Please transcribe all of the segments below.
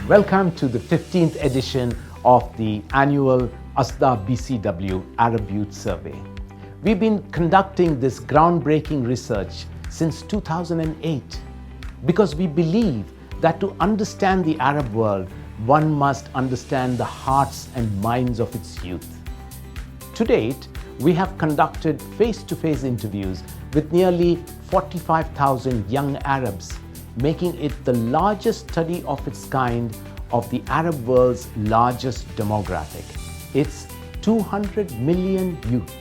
Welcome to the 15th edition of the annual ASDA'A BCW Arab Youth Survey. We've been conducting this groundbreaking research since 2008 because we believe that to understand the Arab world, one must understand the hearts and minds of its youth. To date, we have conducted face-to-face interviews with nearly 45,000 young Arabs, making it the largest study of its kind of the Arab world's largest demographic. It's 200 million youth.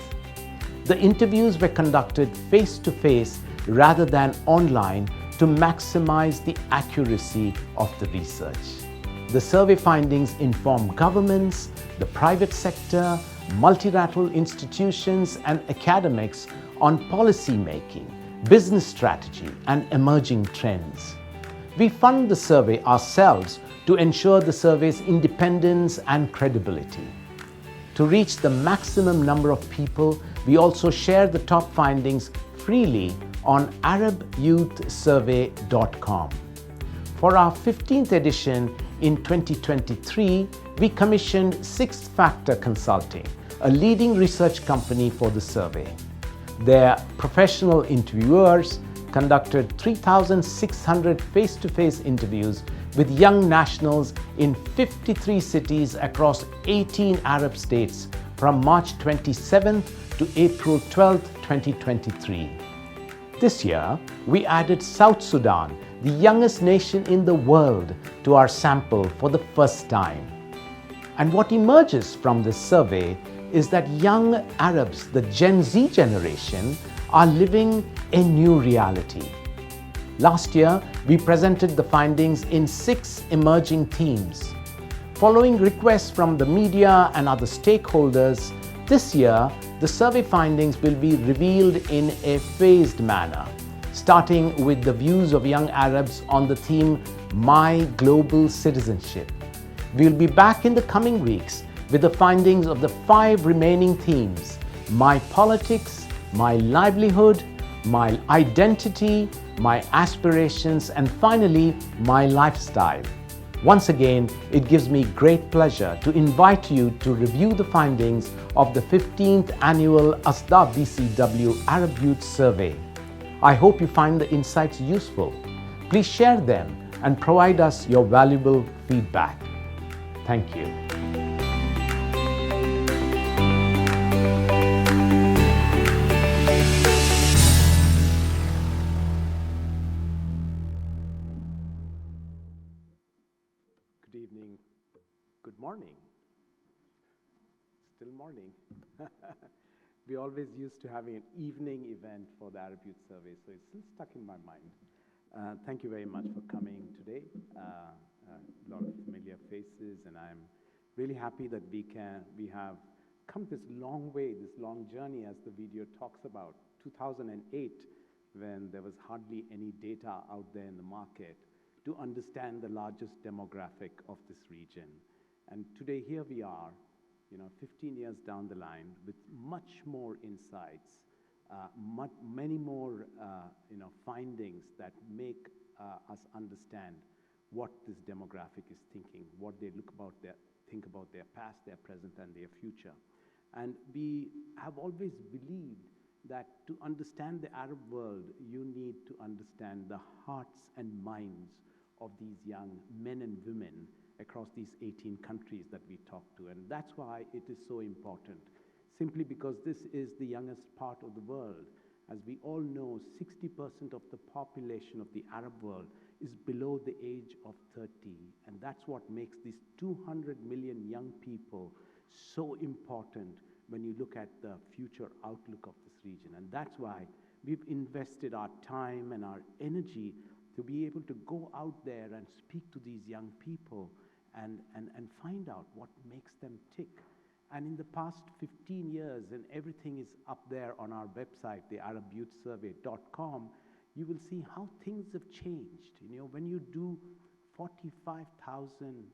The interviews were conducted face-to-face rather than online to maximize the accuracy of the research. The survey findings inform governments, the private sector, multilateral institutions and academics on policy making, business strategy and emerging trends. We fund the survey ourselves to ensure the survey's independence and credibility. To reach the maximum number of people, we also share the top findings freely on arabyouthsurvey.com. For our 15th edition in 2023, we commissioned Sixth Factor Consulting, a leading research company for the survey. Their professional interviewers conducted 3,600 face-to-face interviews with young nationals in 53 cities across 18 Arab states from March 27th to April 12th, 2023. This year, we added South Sudan, the youngest nation in the world, to our sample for the first time. And what emerges from this survey is that young Arabs, the Gen Z generation, are living a new reality. Last year, we presented the findings in 6 emerging themes. Following requests from the media and other stakeholders, this year, the survey findings will be revealed in a phased manner, starting with the views of young Arabs on the theme My Global Citizenship. We'll be back in the coming weeks with the findings of the 5 remaining themes: my politics, my livelihood, my identity, my aspirations, and finally, my lifestyle. Once again, it gives me great pleasure to invite you to review the findings of the 15th annual ASDA'A BCW Arab Youth Survey. I hope you find the insights useful. Please share them and provide us your valuable feedback. Thank you. Good evening, good morning, still morning. We always used to having an evening event for the Arab Youth Survey, so it's still stuck in my mind. Thank you very much for coming today. A lot of familiar faces, and I'm really happy that we have come this long way, this long journey, as the video talks about. 2008, when there was hardly any data out there in the market, to understand the largest demographic of this region. And today here we are, 15 years down the line with much more insights, many more findings that make us understand what this demographic is thinking, what they think about their past, their present, and their future. And we have always believed that to understand the Arab world, you need to understand the hearts and minds of these young men and women across these 18 countries that we talk to. And that's why it is so important, simply because this is the youngest part of the world. As we all know, 60% of the population of the Arab world is below the age of 30. And that's what makes these 200 million young people so important when you look at the future outlook of this region. And that's why we've invested our time and our energy to be able to go out there and speak to these young people and find out what makes them tick. And in the past 15 years, and everything is up there on our website, the arabyouthsurvey.com, you will see how things have changed. When you do 45,000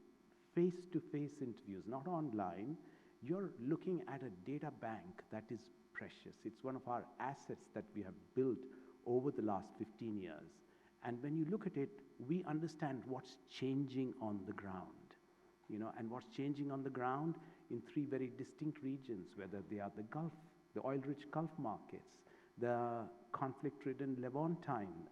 face-to-face interviews, not online, you're looking at a data bank that is precious. It's one of our assets that we have built over the last 15 years. And when you look at it, we understand what's changing on the ground, and what's changing on the ground in three very distinct regions, whether they are the Gulf, the oil-rich Gulf markets, the conflict-ridden Levantine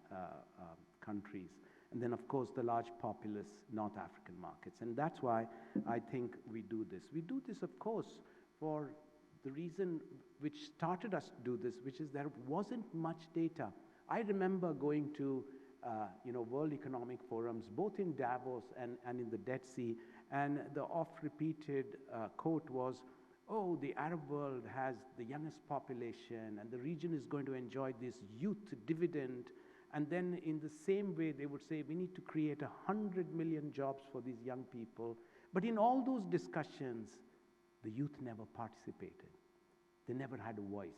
countries, and then, of course, the large populous North African markets. And that's why I think we do this. We do this, of course, for the reason which started us to do this, which is there wasn't much data. I remember going to World Economic Forums, both in Davos and in the Dead Sea, and the oft-repeated quote was, oh, the Arab world has the youngest population, and the region is going to enjoy this youth dividend. And then in the same way, they would say, we need to create 100 million jobs for these young people. But in all those discussions, the youth never participated. They never had a voice.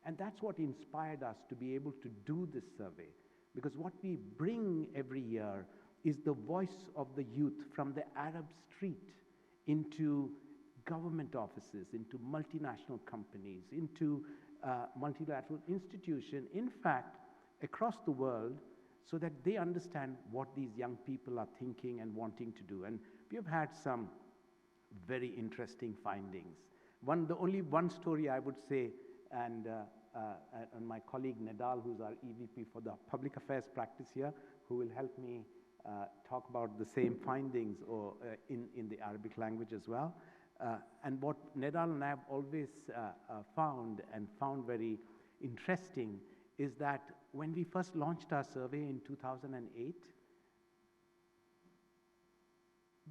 And that's what inspired us to be able to do this survey. Because what we bring every year is the voice of the youth from the Arab street into government offices, into multinational companies, into multilateral institutions, in fact, across the world, so that they understand what these young people are thinking and wanting to do. And we have had some very interesting findings. Only one story I would say, and my colleague Nedal, who's our EVP for the public affairs practice here, who will help me talk about the same findings or in the Arabic language as well. And what Nedal and I have always found very interesting is that when we first launched our survey in 2008,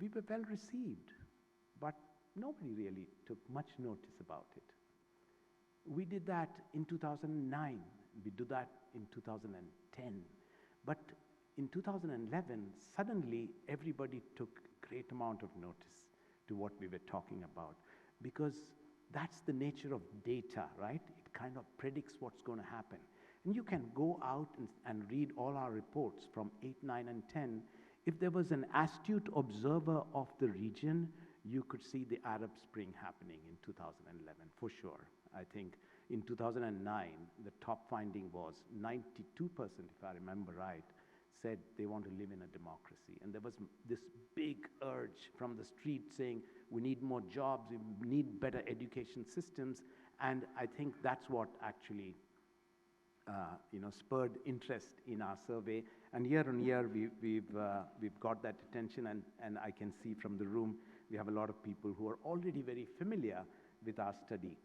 we were well received, but nobody really took much notice about it. We did that in 2009, we did that in 2010, but in 2011, suddenly everybody took a great amount of notice to what we were talking about, because that's the nature of data, right? It kind of predicts what's going to happen. And you can go out and read all our reports from 8, 9, and 10. If there was an astute observer of the region, you could see the Arab Spring happening in 2011, for sure. I think in 2009, the top finding was 92%, if I remember right, said they want to live in a democracy. And there was this big urge from the street saying, we need more jobs, we need better education systems. And I think that's what actually spurred interest in our survey. And year on year, we've got that attention, and I can see from the room, we have a lot of people who are already very familiar with our study.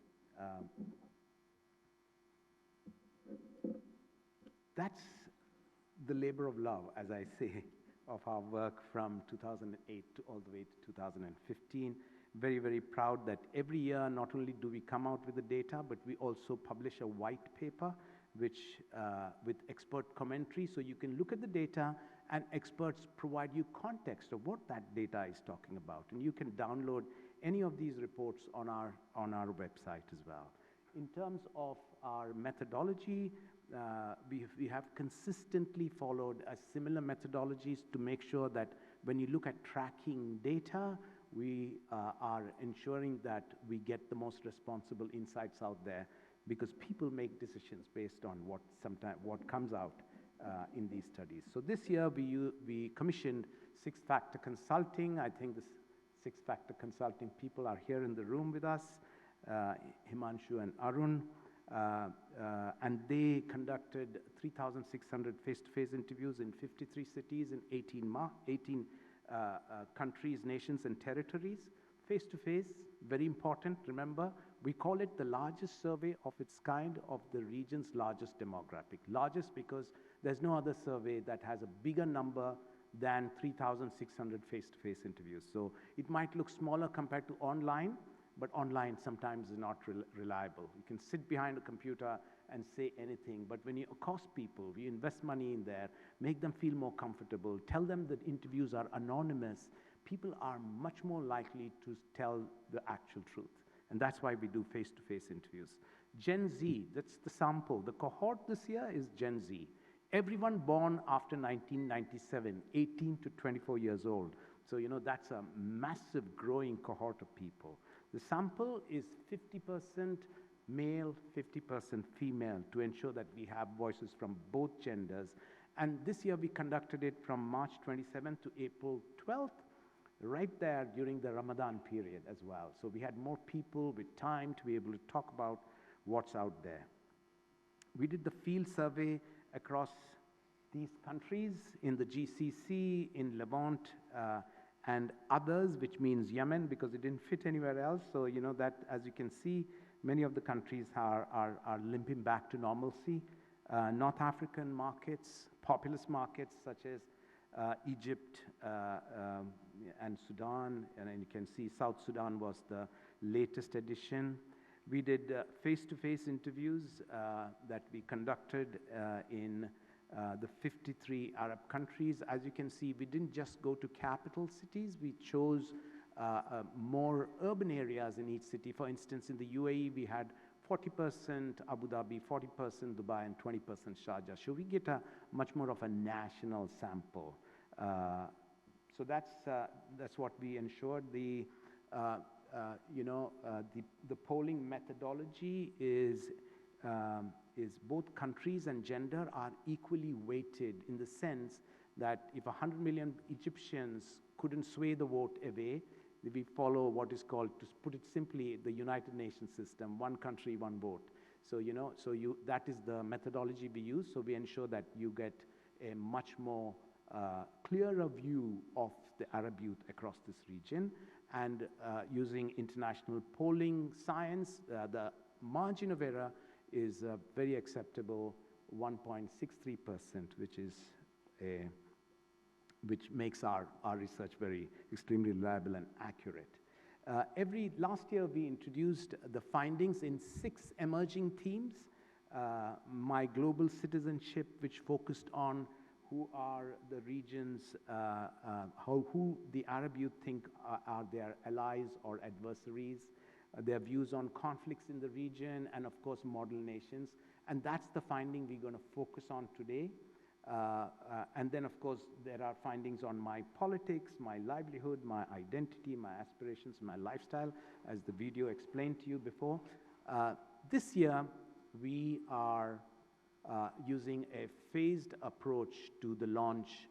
That's the labor of love, as I say, of our work from 2008 to all the way to 2015. Very, very proud that every year, not only do we come out with the data, but we also publish a white paper which with expert commentary, so you can look at the data and experts provide you context of what that data is talking about. And you can download any of these reports on our website as well. In terms of our methodology, we have consistently followed a similar methodologies to make sure that when you look at tracking data, we are ensuring that we get the most responsible insights out there, because people make decisions based on what comes out in these studies. So this year we commissioned six-factor consulting. I think the six-factor consulting people are here in the room with us, Himanshu and Arun, and they conducted 3,600 face-to-face interviews in 53 cities in 18 countries, nations, and territories. Face-to-face, very important, remember, we call it the largest survey of its kind of the region's largest demographic. Largest because there's no other survey that has a bigger number than 3,600 face-to-face interviews. So it might look smaller compared to online, but online sometimes is not reliable. You can sit behind a computer and say anything, but when you accost people, you invest money in there, make them feel more comfortable, tell them that interviews are anonymous, people are much more likely to tell the actual truth. And that's why we do face-to-face interviews. Gen Z, that's the sample. The cohort this year is Gen Z. Everyone born after 1997, 18 to 24 years old. So, that's a massive growing cohort of people. The sample is 50% male, 50% female, to ensure that we have voices from both genders. And this year we conducted it from March 27th to April 12th, right there during the Ramadan period as well. So we had more people with time to be able to talk about what's out there. We did the field survey across these countries in the GCC, in Levant, and others, which means Yemen, because it didn't fit anywhere else. So, you know, that, as you can see, many of the countries are limping back to normalcy. North African markets, populous markets such as Egypt and Sudan, and then you can see South Sudan was the latest addition. We did face-to-face interviews that we conducted in the 53 Arab countries. As you can see, we didn't just go to capital cities. We chose more urban areas in each city. For instance, in the UAE, we had 40% Abu Dhabi, 40% Dubai, and 20% Sharjah. So we get a much more of a national sample. So that's what we ensured. The polling methodology is both countries and gender are equally weighted, in the sense that if 100 million Egyptians couldn't sway the vote away, we follow what is called, to put it simply, the United Nations system: one country, one vote. So, that is the methodology we use. So we ensure that you get a much more clearer view of the Arab youth across this region. And using international polling science, the margin of error is very acceptable, 1.63%, which makes our research extremely reliable and accurate. Last year we introduced the findings in 6 emerging themes. My global citizenship, which focused on who are the regions, who the Arab youth think are their allies or adversaries, their views on conflicts in the region, and of course model nations. And that's the finding we're going to focus on today. And then, of course, there are findings on my politics, my livelihood, my identity, my aspirations, my lifestyle, as the video explained to you before. This year, we are using a phased approach to the launch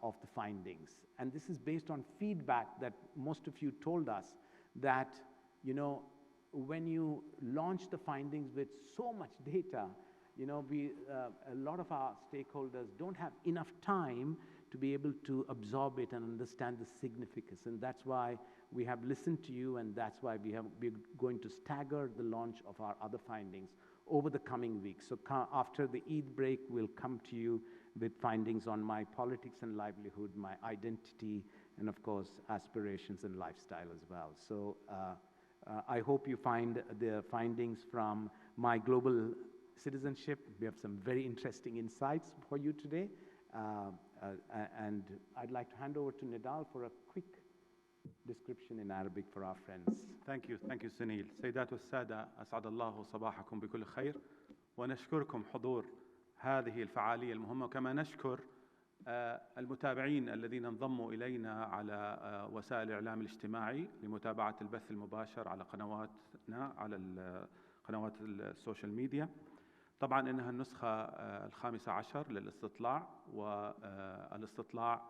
of the findings. And this is based on feedback that most of you told us that, when you launch the findings with so much data, a lot of our stakeholders don't have enough time to be able to absorb it and understand the significance. And that's why we have listened to you, and that's why we're going to stagger the launch of our other findings over the coming weeks. So after the Eid break, we'll come to you with findings on my politics and livelihood, my identity, and of course, aspirations and lifestyle as well. So I hope you find the findings from my global citizenship. We have some very interesting insights for you today. And I'd like to hand over to Nidal for a quick description in Arabic for our friends. Thank you, سنيل. سيدات والسادة، أسعد الله صباحكم بكل خير، ونشكركم حضور هذه الفعالية المهمة، وكما نشكر المتابعين الذين انضموا إلينا على وسائل الإعلام الاجتماعي لمتابعة البث المباشر على قنواتنا، على قنوات السوشيال ميديا. طبعا إنها النسخة 15 للاستطلاع، والاستطلاع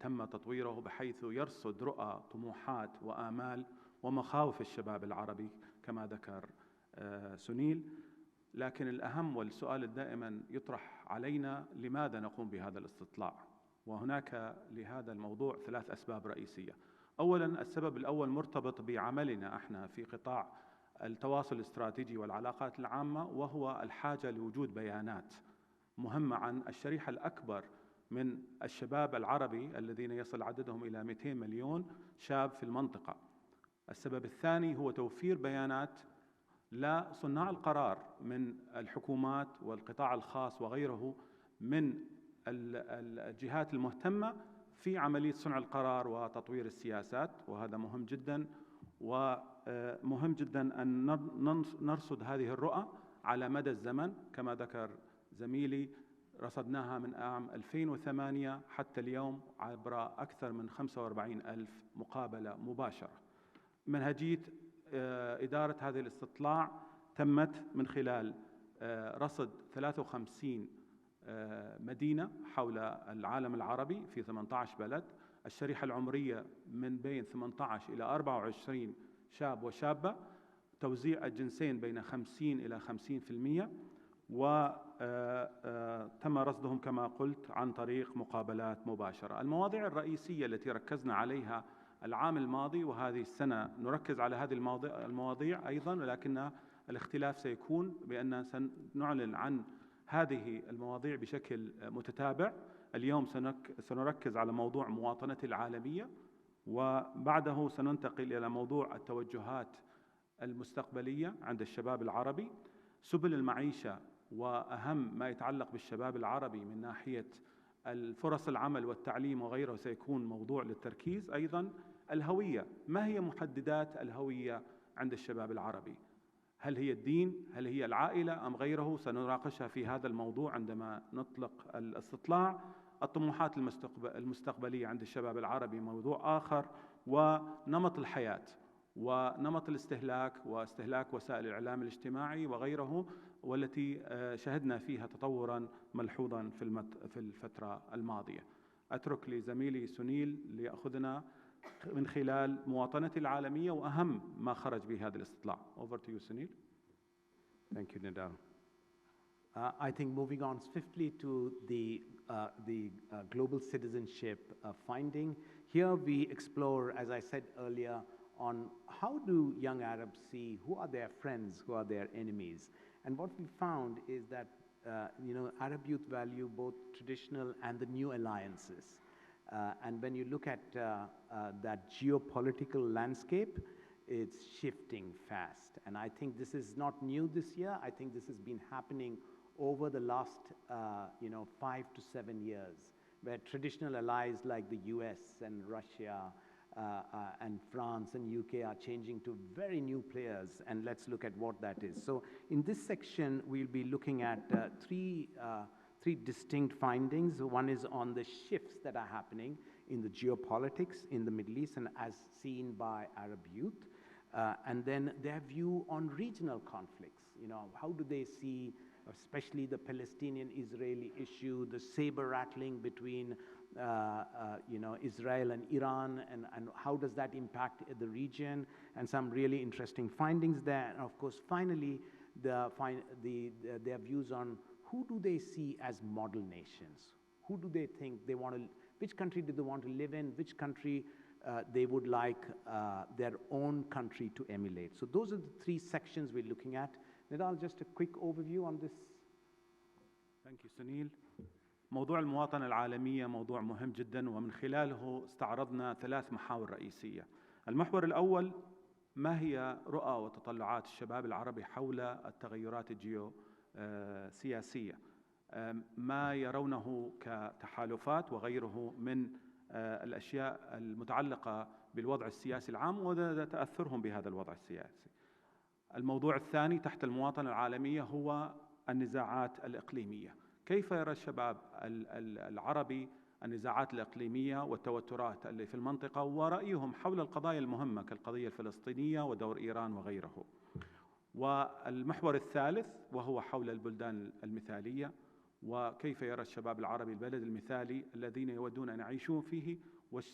تم تطويره بحيث يرصد رؤى، طموحات وآمال ومخاوف الشباب العربي كما ذكر سنيل. لكن الأهم والسؤال الدائما يطرح علينا: لماذا نقوم بهذا الاستطلاع؟ وهناك لهذا الموضوع 3 أسباب رئيسية. أولا، السبب الأول مرتبط بعملنا احنا في قطاع التواصل الاستراتيجي والعلاقات العامة، وهو الحاجة لوجود بيانات مهمة عن الشريحة الأكبر من الشباب العربي الذين يصل عددهم إلى 200 مليون شاب في المنطقة. السبب الثاني هو توفير بيانات لصناع القرار من الحكومات والقطاع الخاص وغيره من الجهات المهتمة في عملية صنع القرار وتطوير السياسات، وهذا مهم جدا. ومهم جدا أن نرصد هذه الرؤى على مدى الزمن. كما ذكر زميلي، رصدناها من عام 2008 حتى اليوم عبر أكثر من 45,000 مقابلة مباشرة. منهجية إدارة هذه الاستطلاع تمت من خلال رصد 53 مدينة حول العالم العربي في 18 بلد. الشريحة العمرية من بين 18 إلى 24 شاب وشابة، توزيع الجنسين بين 50 إلى 50%، وتم رصدهم كما قلت عن طريق مقابلات مباشرة. المواضيع الرئيسية التي ركزنا عليها العام الماضي وهذه السنة نركز على هذه المواضيع أيضا، ولكن الاختلاف سيكون بأن سنعلن عن هذه المواضيع بشكل متتابع. اليوم سنركز على موضوع مواطنة العالمية، وبعده سننتقل إلى موضوع التوجهات المستقبلية عند الشباب العربي، سبل المعيشة وأهم ما يتعلق بالشباب العربي من ناحية الفرص العمل والتعليم وغيره سيكون موضوع للتركيز. أيضا الهوية، ما هي محددات الهوية عند الشباب العربي؟ هل هي الدين؟ هل هي العائلة أم غيره؟ سنناقشها في هذا الموضوع عندما نطلق الاستطلاع. الطموحات المستقبلية عند الشباب العربي موضوع آخر، ونمط الحياة ونمط الاستهلاك واستهلاك وسائل الإعلام الاجتماعي وغيره، والتي شهدنا فيها تطورا ملحوظا في الفترة الماضية. أترك لزميلي سنيل ليأخذنا من خلال مواطنة العالمية وأهم ما خرج به هذا الاستطلاع. Over to you, Sunil. Thank you, Nidal. I think moving on swiftly to the global citizenship finding. Here we explore, as I said earlier, on how do young Arabs see who are their friends, who are their enemies. And what we found is that Arab youth value both traditional and the new alliances. And when you look at that geopolitical landscape, it's shifting fast. And I think this is not new this year. I think this has been happening over the last 5 to 7 years, where traditional allies like the US and Russia and France and UK are changing to very new players, and let's look at what that is. So in this section, we'll be looking at three distinct findings. One is on the shifts that are happening in the geopolitics in the Middle East and as seen by Arab youth, and then their view on regional conflicts. How do they see, especially the Palestinian-Israeli issue, the saber rattling between Israel and Iran, and how does that impact the region, and some really interesting findings there. And of course, finally, their views on who do they see as model nations? Who do they think they want to, which country do they want to live in, which country they would like their own country to emulate. So those are the three sections we're looking at. Nidal, just a quick overview on this. Thank you, Sunil. موضوع المواطنة العالمية موضوع مهم جدا، ومن خلاله استعرضنا 3 محاور رئيسية. المحور الأول، ما هي رؤى وتطلعات الشباب العربي حول التغيرات الجيوسياسية، ما يرونه كتحالفات وغيره من الأشياء المتعلقة بالوضع السياسي العام وتأثرهم بهذا الوضع السياسي. الموضوع الثاني تحت المواطنة العالمية هو النزاعات الإقليمية. كيف يرى الشباب العربي النزاعات الإقليمية والتوترات اللي في المنطقة، ورأيهم حول القضايا المهمة كالقضية الفلسطينية ودور إيران وغيره. والمحور الثالث وهو حول البلدان المثالية، وكيف يرى الشباب العربي البلد المثالي الذين يودون أن يعيشون فيه،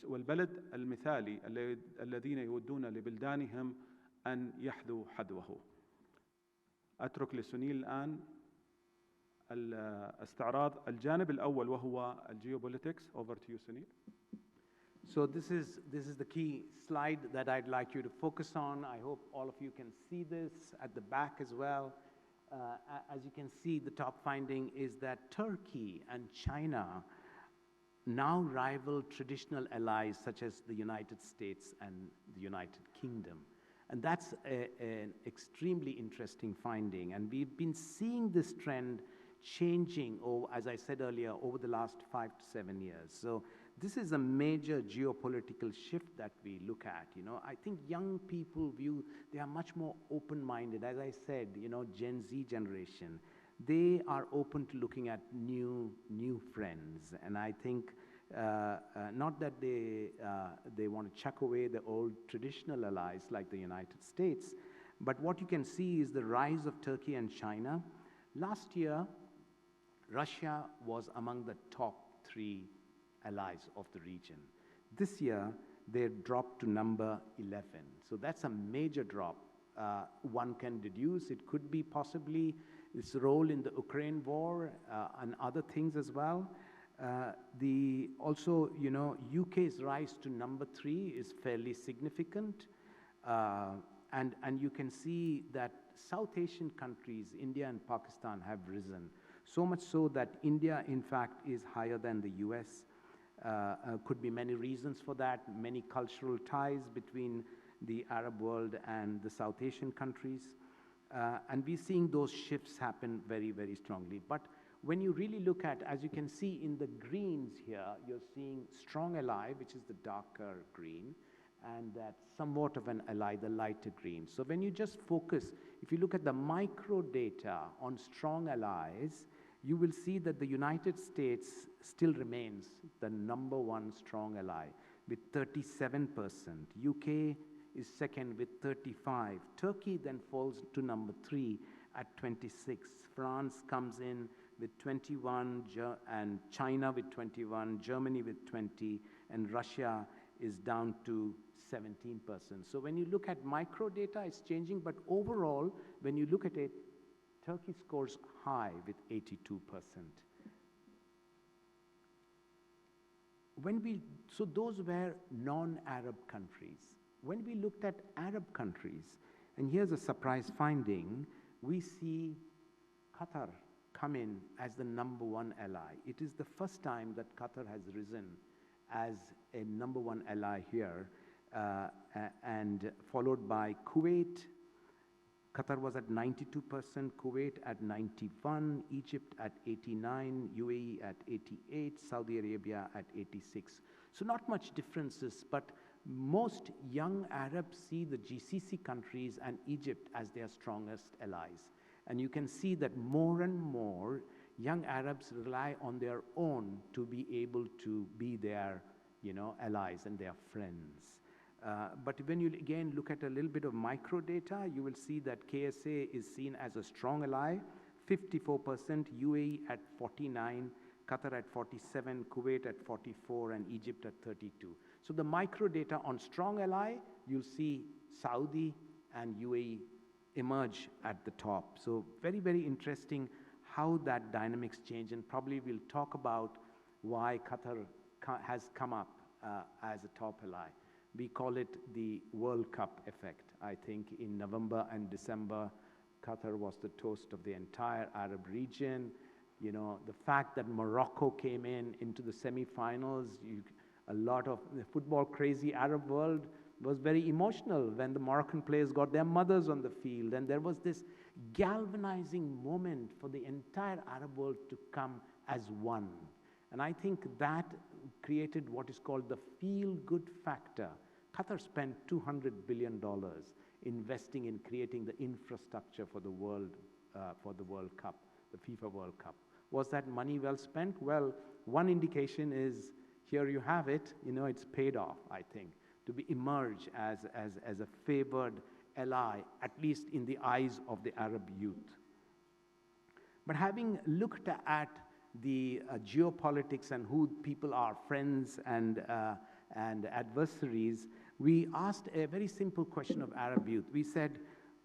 والبلد المثالي الذين يودون لبلدانهم أن يحذوا حذوه. أترك لسنيل الآن الاستعراض الجانب الأول وهو الجيوبوليتكس. Over to you, Sunil. So this is the key slide that I'd like you to focus on. I hope all of you can see this at the back as well. As you can see, the top finding is that Turkey and China now rival traditional allies such as the United States and the United Kingdom. And that's an extremely interesting finding. And we've been seeing this trend changing, as I said earlier, over the last 5 to 7 years. So this is a major geopolitical shift that we look at. I think young people they are much more open-minded. As I said, Gen Z generation, they are open to looking at new friends. And I think not that they want to chuck away the old traditional allies like the United States, but what you can see is the rise of Turkey and China. Last year, Russia was among the top 3 allies of the region. This year, they dropped to number 11. So that's a major drop. One can deduce it could be possibly its role in the Ukraine war and other things as well. Also, UK's rise to number 3 is fairly significant. And you can see that South Asian countries, India and Pakistan, have risen. So much so that India, in fact, is higher than the US. Could be many reasons for that, many cultural ties between the Arab world and the South Asian countries. And we're seeing those shifts happen very, very strongly. But when you really look at, as you can see in the greens here, you're seeing strong ally, which is the darker green, and that's somewhat of an ally, the lighter green. So when you just focus, if you look at the micro data on strong allies, you will see that the United States still remains the number 1 strong ally with 37%. UK is second with 35. Turkey then falls to number 3 at 26. France comes in with 21, and China with 21, Germany with 20, and Russia is down to 17%. So when you look at micro data, it's changing, but overall, when you look at it, Turkey scores high with 82%. So those were non-Arab countries. When we looked at Arab countries, and here's a surprise finding, we see Qatar come in as the number 1 ally. It is the first time that Qatar has risen as a number 1 ally here, and followed by Kuwait. Qatar was at 92%, Kuwait at 91%, Egypt at 89%, UAE at 88%, Saudi Arabia at 86%. So not much differences, but most young Arabs see the GCC countries and Egypt as their strongest allies. And you can see that more and more young Arabs rely on their own to be able to be their, allies and their friends. But when you again look at a little bit of micro data, you will see that KSA is seen as a strong ally, 54%, UAE at 49%, Qatar at 47%, Kuwait at 44%, and Egypt at 32%. So the micro data on strong ally, you'll see Saudi and UAE emerge at the top. So very, very interesting how that dynamics change, and probably we'll talk about why Qatar has come up as a top ally. We call it the World Cup effect. I think in November and December, Qatar was the toast of the entire Arab region. The fact that Morocco came into the semifinals, a lot of the football-crazy Arab world was very emotional when the Moroccan players got their mothers on the field, and there was this galvanizing moment for the entire Arab world to come as one. And I think that created what is called the feel-good factor. Qatar spent $200 billion investing in creating the infrastructure for the World Cup, the FIFA World Cup. Was that money well spent? Well, one indication is here you have it. It's paid off, I think, to emerge as a favored ally, at least in the eyes of the Arab youth. But having looked at the geopolitics and who people are, friends and adversaries, we asked a very simple question of Arab youth. We said,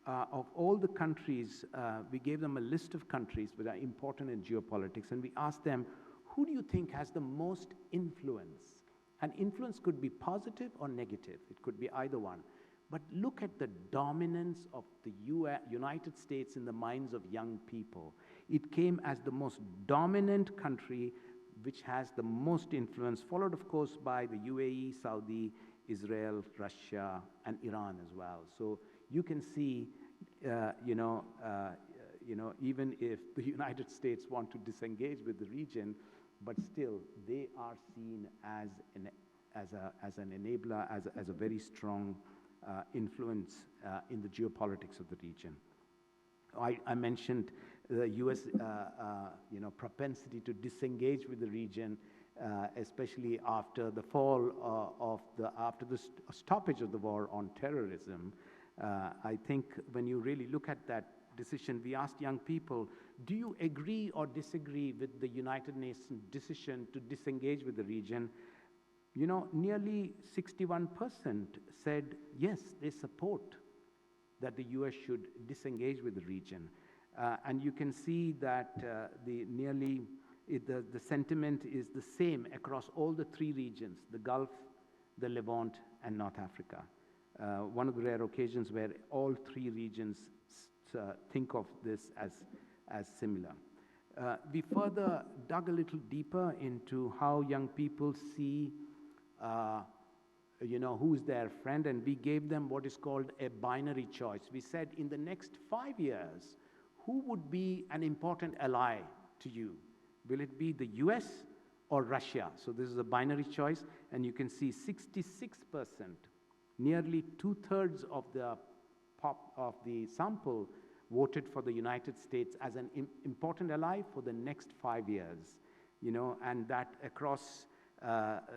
of all the countries, we gave them a list of countries that are important in geopolitics, and we asked them, who do you think has the most influence? And influence could be positive or negative. It could be either one. But look at the dominance of the United States in the minds of young people. It came as the most dominant country which has the most influence, followed, of course, by the UAE, Saudi, Israel, Russia, and Iran as well. So you can see, even if the United States want to disengage with the region, but still they are seen as an enabler, as a very strong influence in the geopolitics of the region. I mentioned the U.S. Propensity to disengage with the region, especially after the fall after the stoppage of the war on terrorism. I think when you really look at that decision, we asked young people, do you agree or disagree with the United Nations decision to disengage with the region? You know, nearly 61% said yes, they support that the US should disengage with the region. And you can see that the sentiment is the same across all the three regions, the Gulf, the Levant, and North Africa. One of the rare occasions where all three regions think of this as similar. We further dug a little deeper into how young people see who's their friend, and we gave them what is called a binary choice. We said, in the next 5 years, who would be an important ally to you? Will it be the US or Russia? So this is a binary choice, and you can see 66%, nearly 2/3 of the sample voted for the United States as an important ally for the next 5 years, and that across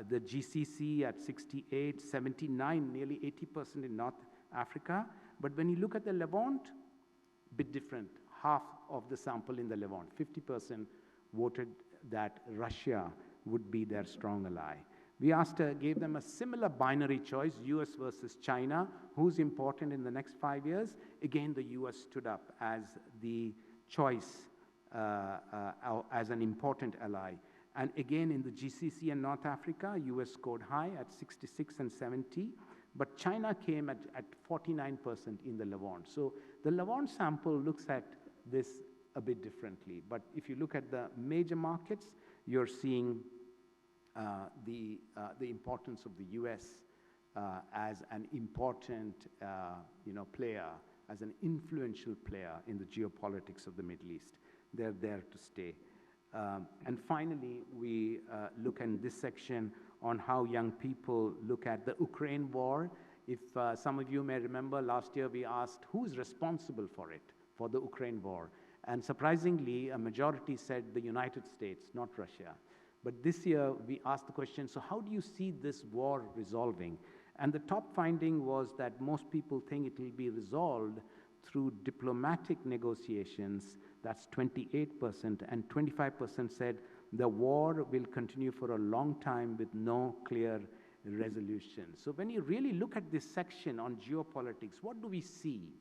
the GCC at 68, 79, nearly 80% in North Africa. But when you look at the Levant, bit different. Half of the sample in the Levant, 50% voted that Russia would be their strong ally. We gave them a similar binary choice, US versus China, who's important in the next 5 years. Again, the US stood up as the choice, as an important ally. And again, in the GCC and North Africa, US scored high at 66 and 70, but China came at 49% in the Levant. So the Levant sample looks at this a bit differently. But if you look at the major markets, you're seeing the importance of the US as an important player, as an influential player in the geopolitics of the Middle East. They're there to stay. And finally, we look in this section on how young people look at the Ukraine war. If some of you may remember, last year we asked who's responsible for it, for the Ukraine war. And surprisingly, a majority said the United States, not Russia. But this year we asked the question, so how do you see this war resolving? And the top finding was that most people think it will be resolved through diplomatic negotiations. That's 28%, and 25% said the war will continue for a long time with no clear resolution. So when you really look at this section on geopolitics, what do we see?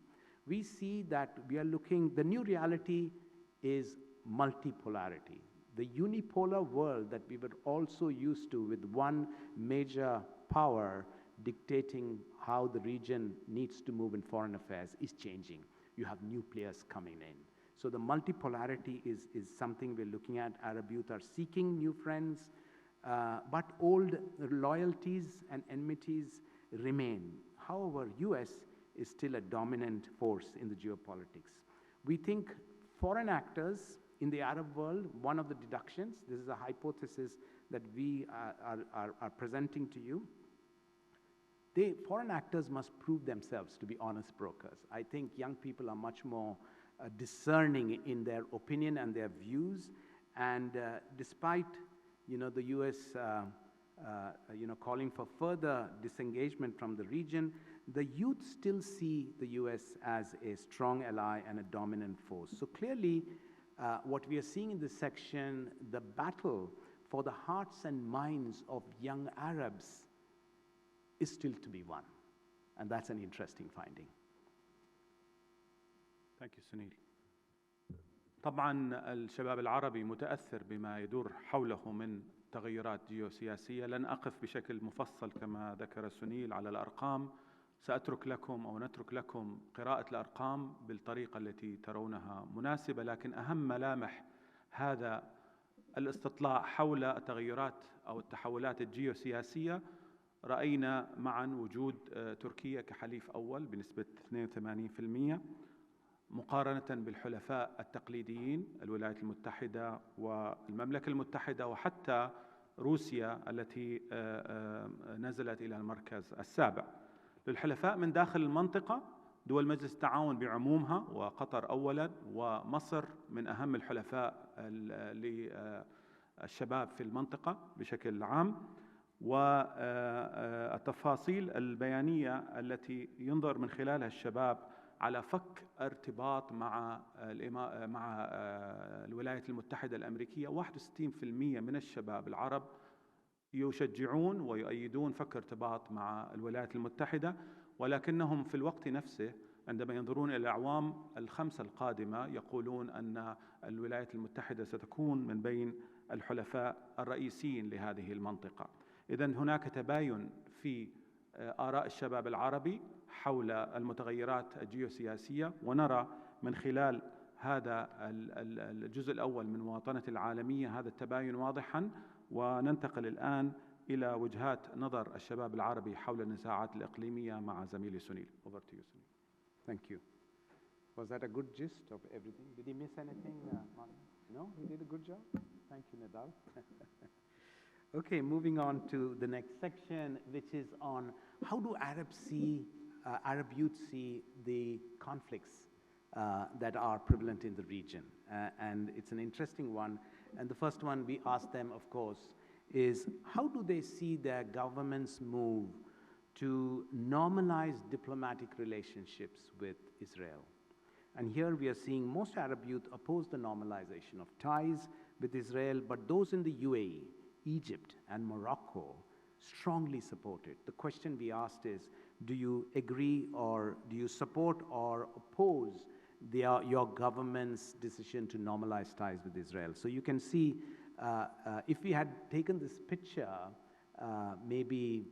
We see that the new reality is multipolarity. The unipolar world that we were also used to, with one major power dictating how the region needs to move in foreign affairs, is changing. You have new players coming in. So the multipolarity is something we're looking at. Arab youth are seeking new friends, but old loyalties and enmities remain. However, US is still a dominant force in the geopolitics. We think foreign actors in the Arab world, one of the deductions, this is a hypothesis that we are presenting to you, foreign actors must prove themselves to be honest brokers. I think young people are much more discerning in their opinion and their views, and despite the US calling for further disengagement from the region, the youth still see the US as a strong ally and a dominant force. So clearly, what we are seeing in this section, the battle for the hearts and minds of young Arabs is still to be won, and that's an interesting finding. Thank you, Sunil. طبعا الشباب العربي متأثر بما يدور حوله من تغيرات جيوسياسية. لن أقف بشكل مفصل كما ذكر سنيل على الأرقام. سأترك لكم أو نترك لكم قراءة الأرقام بالطريقة التي ترونها مناسبة، لكن أهم ملامح هذا الاستطلاع حول التغيرات أو التحولات الجيوسياسية، رأينا معا وجود تركيا كحليف أول بنسبة 82%، مقارنة بالحلفاء التقليديين الولايات المتحدة والمملكة المتحدة وحتى روسيا التي نزلت إلى المركز السابع. للحلفاء من داخل المنطقة دول مجلس التعاون بعمومها، وقطر أولا، ومصر من أهم الحلفاء للشباب في المنطقة بشكل عام. والتفاصيل البيانية التي ينظر من خلالها الشباب على فك ارتباط مع الولايات المتحدة الأمريكية. 61% من الشباب العرب يشجعون ويؤيدون فك ارتباط مع الولايات المتحدة، ولكنهم في الوقت نفسه عندما ينظرون إلى الأعوام الخمسة القادمة يقولون أن الولايات المتحدة ستكون من بين الحلفاء الرئيسيين لهذه المنطقة. إذن هناك تباين في آراء الشباب العربي حول المتغيرات الجيوسياسية، ونرى من خلال هذا الجزء الأول من مواطنة العالمية هذا التباين واضحاً. وننتقل الآن إلى وجهات نظر الشباب العربي حول النزاعات الإقليمية مع زميلي سنيل. Over to you, Sunil. Thank you. Was that a good gist of everything? Did he miss anything, Martin? No? He did a good job? Thank you, Nidal. Okay, moving on to the next section, which is on how do Arab youth see the conflicts that are prevalent in the region. And it's an interesting one. And the first one we asked them, of course, is how do they see their government's move to normalize diplomatic relationships with Israel? And here we are seeing most Arab youth oppose the normalization of ties with Israel, but those in the UAE, Egypt, and Morocco strongly support it. The question we asked is, do you agree or do you support or oppose your government's decision to normalize ties with Israel? So you can see, if we had taken this picture maybe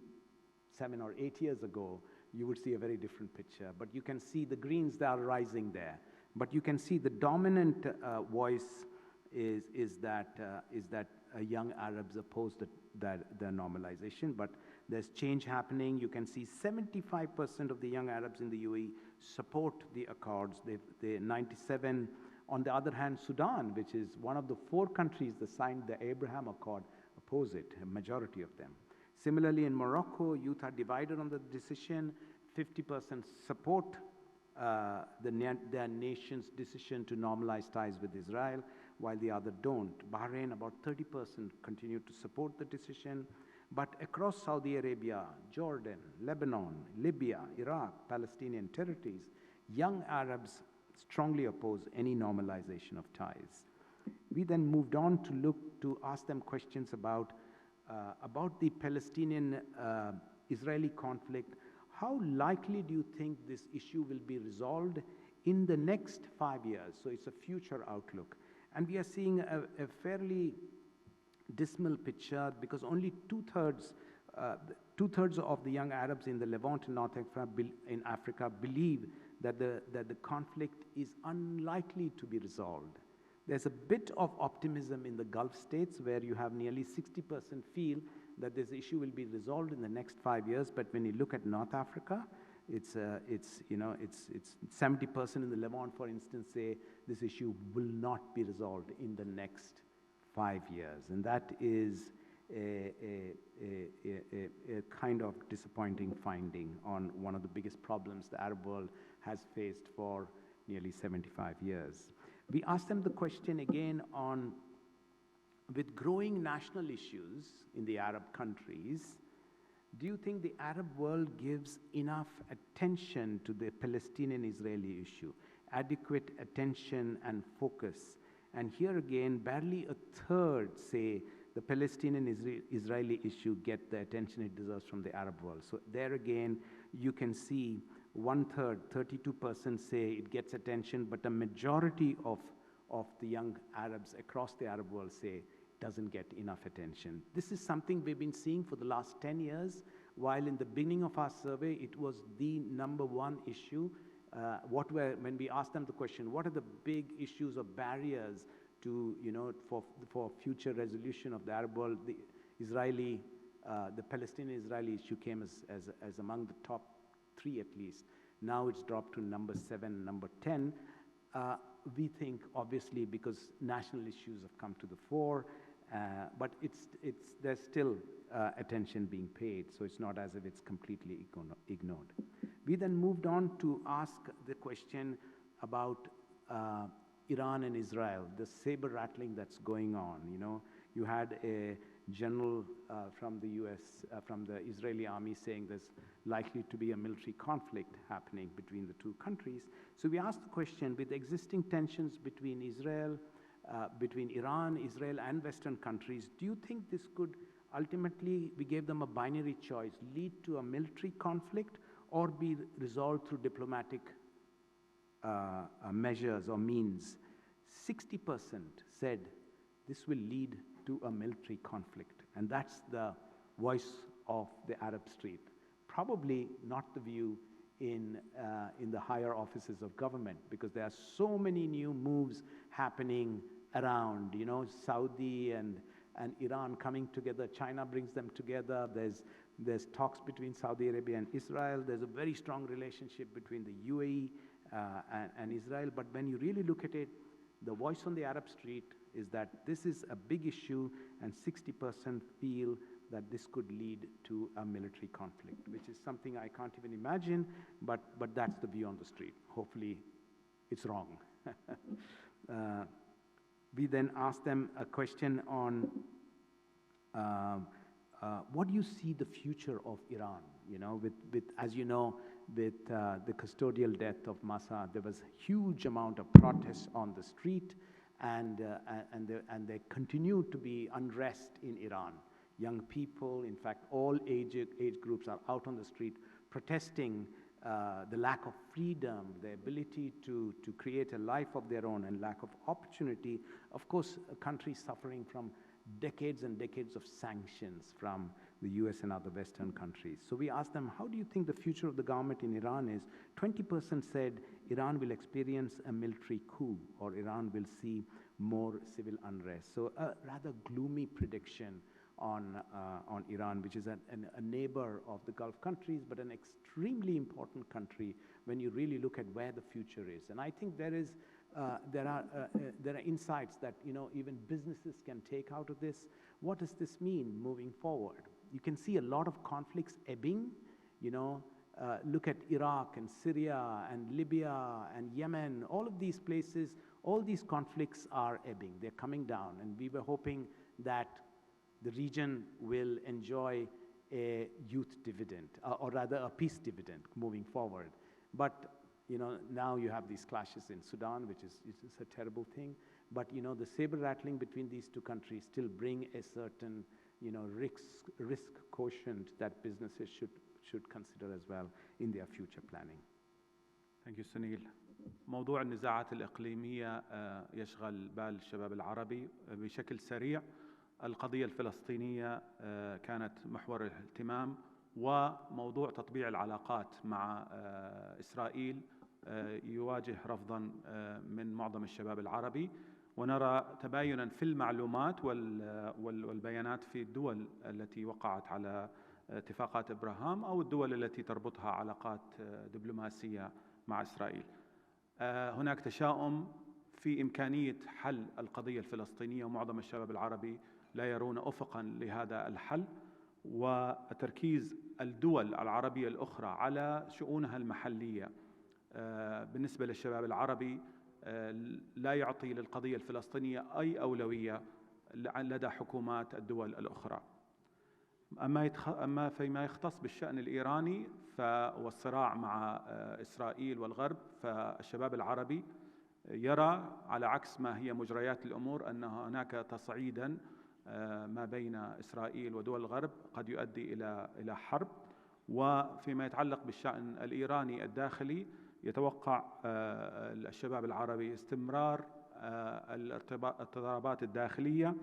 7 or 8 years ago, you would see a very different picture. But you can see the greens that are rising there. But you can see the dominant voice is that young Arabs oppose the normalization. But there's change happening. You can see 75% of the young Arabs in the UAE support the accords. They 97. On the other hand, Sudan, which is one of the 4 countries that signed the Abraham Accord, oppose it, a majority of them. Similarly, in Morocco, youth are divided on the decision. 50% support their nation's decision to normalize ties with Israel, while the other don't. Bahrain, about 30% continue to support the decision. But across Saudi Arabia, Jordan, Lebanon, Libya, Iraq, Palestinian territories, young Arabs strongly oppose any normalization of ties. We then moved on to ask them questions about the Palestinian-Israeli conflict. How likely do you think this issue will be resolved in the next 5 years? So it's a future outlook. And we are seeing a fairly dismal picture because only two-thirds of the young Arabs in the Levant and North Africa believe that the conflict is unlikely to be resolved. There's a bit of optimism in the Gulf states where you have nearly 60% feel that this issue will be resolved in the next 5 years. But when you look at North Africa, it's 70% in the Levant, for instance, say this issue will not be resolved in the next 5 years. And that is a kind of disappointing finding on one of the biggest problems the Arab world has faced for nearly 75 years. We asked them the question again on, with growing national issues in the Arab countries, do you think the Arab world gives enough attention to the Palestinian-Israeli issue, adequate attention and focus? And here again, barely a third say the Palestinian-Israeli issue get the attention it deserves from the Arab world. So there again, you can see 1/3, 32% say it gets attention, but a majority of the young Arabs across the Arab world say doesn't get enough attention. This is something we've been seeing for the last 10 years, while in the beginning of our survey, it was the #1 issue. When we asked them the question, what are the big issues or barriers to, for future resolution of the Arab world, the Palestinian-Israeli issue came as among the top 3 at least. Now it's dropped to #7, #10. We think, obviously, because national issues have come to the fore, but there's still attention being paid, so it's not as if it's completely ignored. We then moved on to ask the question about Iran and Israel, the saber rattling that's going on. You had general from the US, from the Israeli army saying there's likely to be a military conflict happening between the two countries. So we asked the question, with existing tensions between Iran, Israel, and Western countries, do you think this could ultimately, we gave them a binary choice, lead to a military conflict or be resolved through diplomatic measures or means? 60% said this will lead to a military conflict, and that's the voice of the Arab street. Probably not the view in the higher offices of government, because there are so many new moves happening around, you know, Saudi and Iran coming together. China brings them together. There's talks between Saudi Arabia and Israel. There's a very strong relationship between the UAE and Israel. But when you really look at it, the voice on the Arab street is that this is a big issue, and 60% feel that this could lead to a military conflict, which is something I can't even imagine, but that's the view on the street. Hopefully it's wrong. We then asked them a question on what do you see the future of Iran? You know, with as you know, with the custodial death of Masa, there was a huge amount of protests on the street, and there continued to be unrest in Iran. Young people, in fact, all age groups are out on the street protesting the lack of freedom, the ability to create a life of their own, and lack of opportunity. Of course, a country suffering from decades and decades of sanctions from the US and other Western countries. So we asked them, how do you think the future of the government in Iran is? 20% said Iran will experience a military coup, or Iran will see more civil unrest. So a rather gloomy prediction on Iran, which is a neighbor of the Gulf countries, but an extremely important country when you really look at where the future is. And I think there are insights that, you know, even businesses can take out of this. What does this mean moving forward? You can see a lot of conflicts ebbing. You know, look at Iraq and Syria and Libya and Yemen. All of these places, all these conflicts are ebbing. They're coming down, and we were hoping that the region will enjoy a youth dividend, or rather a peace dividend moving forward. But, you know, now you have these clashes in Sudan, which is a terrible thing. But, you know, the saber rattling between these two countries still bring a certain, you know, risk quotient that businesses should consider as well in their future planning. Thank you, Sunil. موضوع النزاعات الإقليمية يشغل بال الشباب العربي بشكل سريع. القضية الفلسطينية كانت محور الاهتمام، وموضوع تطبيع العلاقات مع إسرائيل يواجه رفضاً من معظم الشباب العربي، ونرى تبايناً في المعلومات والبيانات في الدول التي وقعت على اتفاقات إبراهام أو الدول التي تربطها علاقات دبلوماسية مع إسرائيل. هناك تشاؤم في إمكانية حل القضية الفلسطينية، ومعظم الشباب العربي لا يرون أفقاً لهذا الحل، وتركيز الدول العربية الأخرى على شؤونها المحلية بالنسبة للشباب العربي لا يعطي للقضية الفلسطينية أي أولوية لدى حكومات الدول الأخرى. أما فيما يختص بالشأن الإيراني والصراع مع إسرائيل والغرب، فالشباب العربي يرى على عكس ما هي مجريات الأمور أن هناك تصعيداً ما بين إسرائيل ودول الغرب قد يؤدي إلى حرب. وفيما يتعلق بالشأن الإيراني الداخلي، يتوقع الشباب العربي استمرار الاضطرابات الداخلية،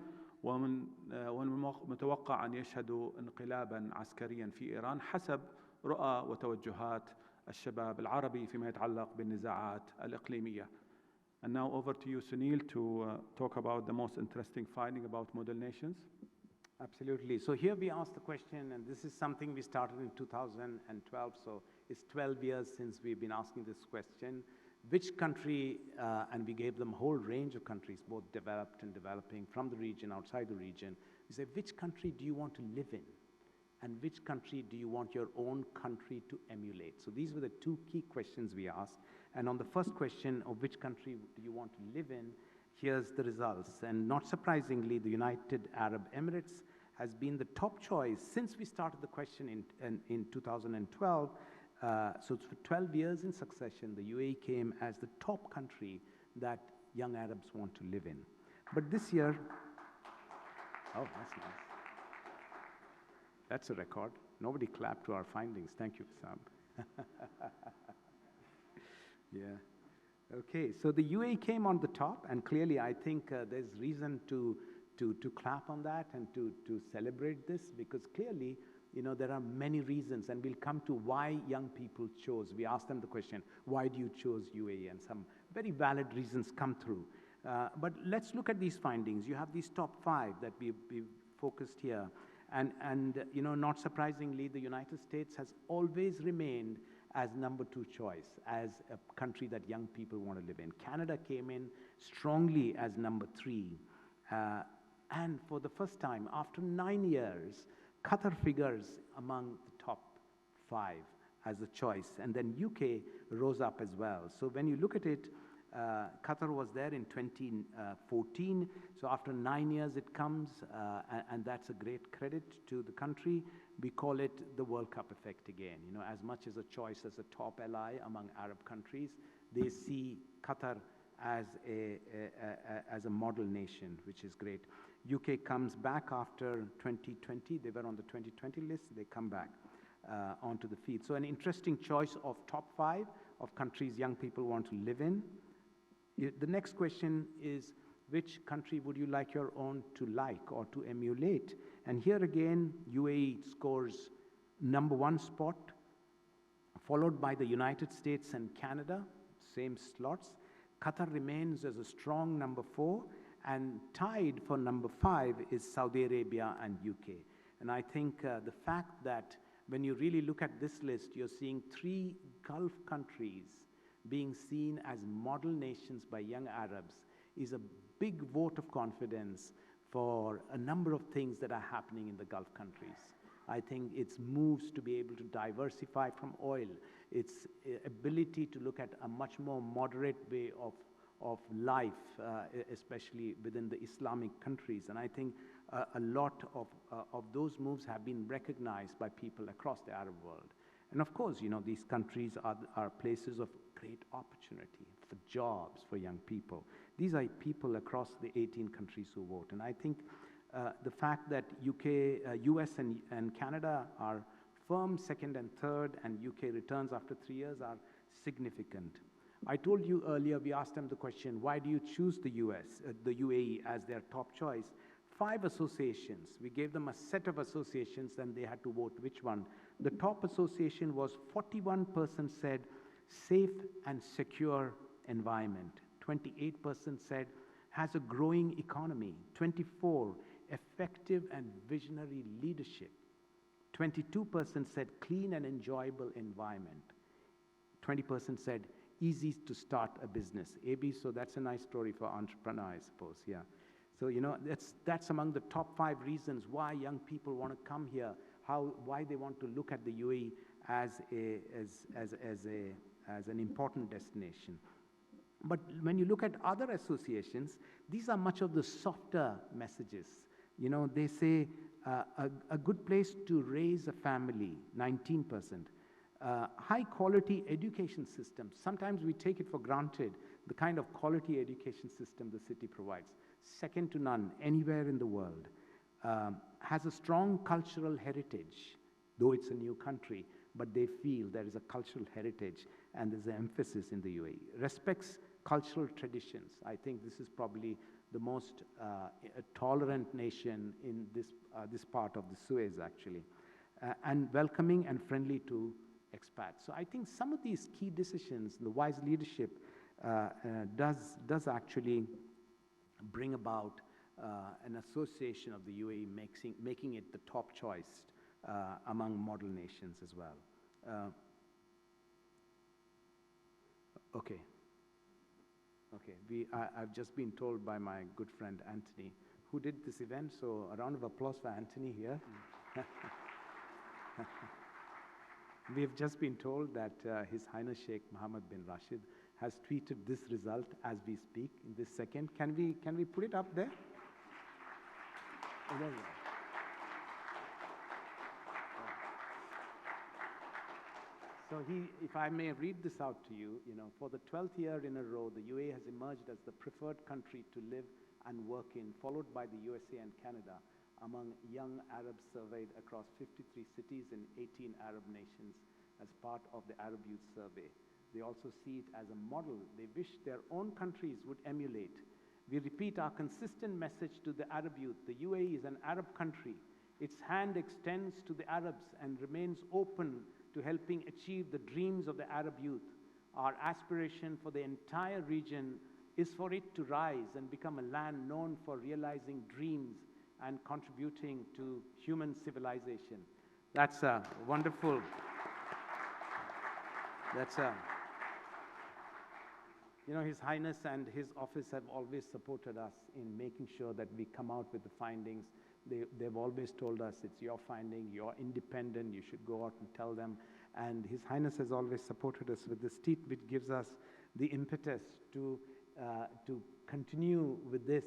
والمتوقع أن يشهدوا انقلاباً عسكرياً في إيران حسب رؤى وتوجهات الشباب العربي فيما يتعلق بالنزاعات الإقليمية. And now over to you, Sunil, to talk about the most interesting finding about model nations. Absolutely. So here we asked the question, and this is something we started in 2012, so it's 12 years since we've been asking this question. Which country, and we gave them a whole range of countries, both developed and developing, from the region, outside the region. We said, which country do you want to live in? And which country do you want your own country to emulate? So these were the two key questions we asked. And on the first question of which country do you want to live in, here's the results. And not surprisingly, the United Arab Emirates has been the top choice since we started the question in 2012. So for 12 years in succession, the UAE came as the top country that young Arabs want to live in. But this year, oh, that's nice. That's a record. Nobody clapped to our findings. Thank you, Sam. Yeah. Okay, so the UAE came on the top, and clearly I think there's reason to clap on that and to celebrate this, because clearly, you know, there are many reasons, and we'll come to why young people chose. We asked them the question, why do you choose UAE? And some very valid reasons come through. But let's look at these findings. You have these top 5 that we've focused here. And you know, not surprisingly, the United States has always remained as number 2 choice, as a country that young people want to live in. Canada came in strongly as number 3. And for the first time, after 9 years, Qatar figures among the top 5 as a choice. And then UK rose up as well. So when you look at it, Qatar was there in 2014. So after 9 years it comes, and that's a great credit to the country. We call it the World Cup effect again. You know, as much as a choice as a top ally among Arab countries, they see Qatar as a model nation, which is great. UK comes back after 2020. They were on the 2020 list. They come back onto the field. So an interesting choice of top 5 of countries young people want to live in. The next question is, which country would you like your own to like or to emulate? And here again, UAE scores number 1 spot, followed by the United States and Canada, same slots. Qatar remains as a strong number 4, and tied for number 5 is Saudi Arabia and UK. And I think the fact that when you really look at this list, you're seeing 3 Gulf countries being seen as model nations by young Arabs is a big vote of confidence for a number of things that are happening in the Gulf countries. I think its moves to be able to diversify from oil, its ability to look at a much more moderate way of life, especially within the Islamic countries. And I think a lot of those moves have been recognized by people across the Arab world. And of course, you know, these countries are places of great opportunity for jobs for young people. These are people across the 18 countries who vote. And I think the fact that US and Canada are firm 2nd and 3rd, and UK returns after 3 years are significant. I told you earlier, we asked them the question, why do you choose the UAE as their top choice? 5 associations. We gave them a set of associations, and they had to vote which one. The top association was 41% said safe and secure environment. 28% said has a growing economy. 24, effective and visionary leadership. 22% said clean and enjoyable environment. 20% said easy to start a business. AB, so that's a nice story for entrepreneurs, I suppose, yeah. So, you know, that's among the top 5 reasons why young people want to come here, why they want to look at the UAE as an important destination. But when you look at other associations, these are much of the softer messages. You know, they say a good place to raise a family, 19%. High quality education system. Sometimes we take it for granted, the kind of quality education system the city provides. Second to none, anywhere in the world. Has a strong cultural heritage, though it's a new country, but they feel there is a cultural heritage and there's an emphasis in the UAE. Respects cultural traditions. I think this is probably the most tolerant nation in this part of the Suez, actually. And welcoming and friendly to expats. So I think some of these key decisions, the wise leadership does actually bring about an association of the UAE making it the top choice among model nations as well. Okay. I've just been told by my good friend Anthony, who did this event, so a round of applause for Anthony here. We've just been told that His Highness Sheikh Mohammed bin Rashid has tweeted this result as we speak in this second. Can we put it up there? Oh, there we are. So if I may read this out to you, for the 12th year in a row, the UAE has emerged as the preferred country to live and work in, followed by the USA and Canada, among young Arabs surveyed across 53 cities in 18 Arab nations as part of the Arab Youth Survey. They also see it as a model they wish their own countries would emulate. We repeat our consistent message to the Arab youth. The UAE is an Arab country. Its hand extends to the Arabs and remains open to helping achieve the dreams of the Arab youth. Our aspiration for the entire region is for it to rise and become a land known for realizing dreams and contributing to human civilization. That's a wonderful, His Highness and his office have always supported us in making sure that we come out with the findings. They've always told us it's your finding, you're independent, you should go out and tell them. And His Highness has always supported us with this team, which gives us the impetus to continue with this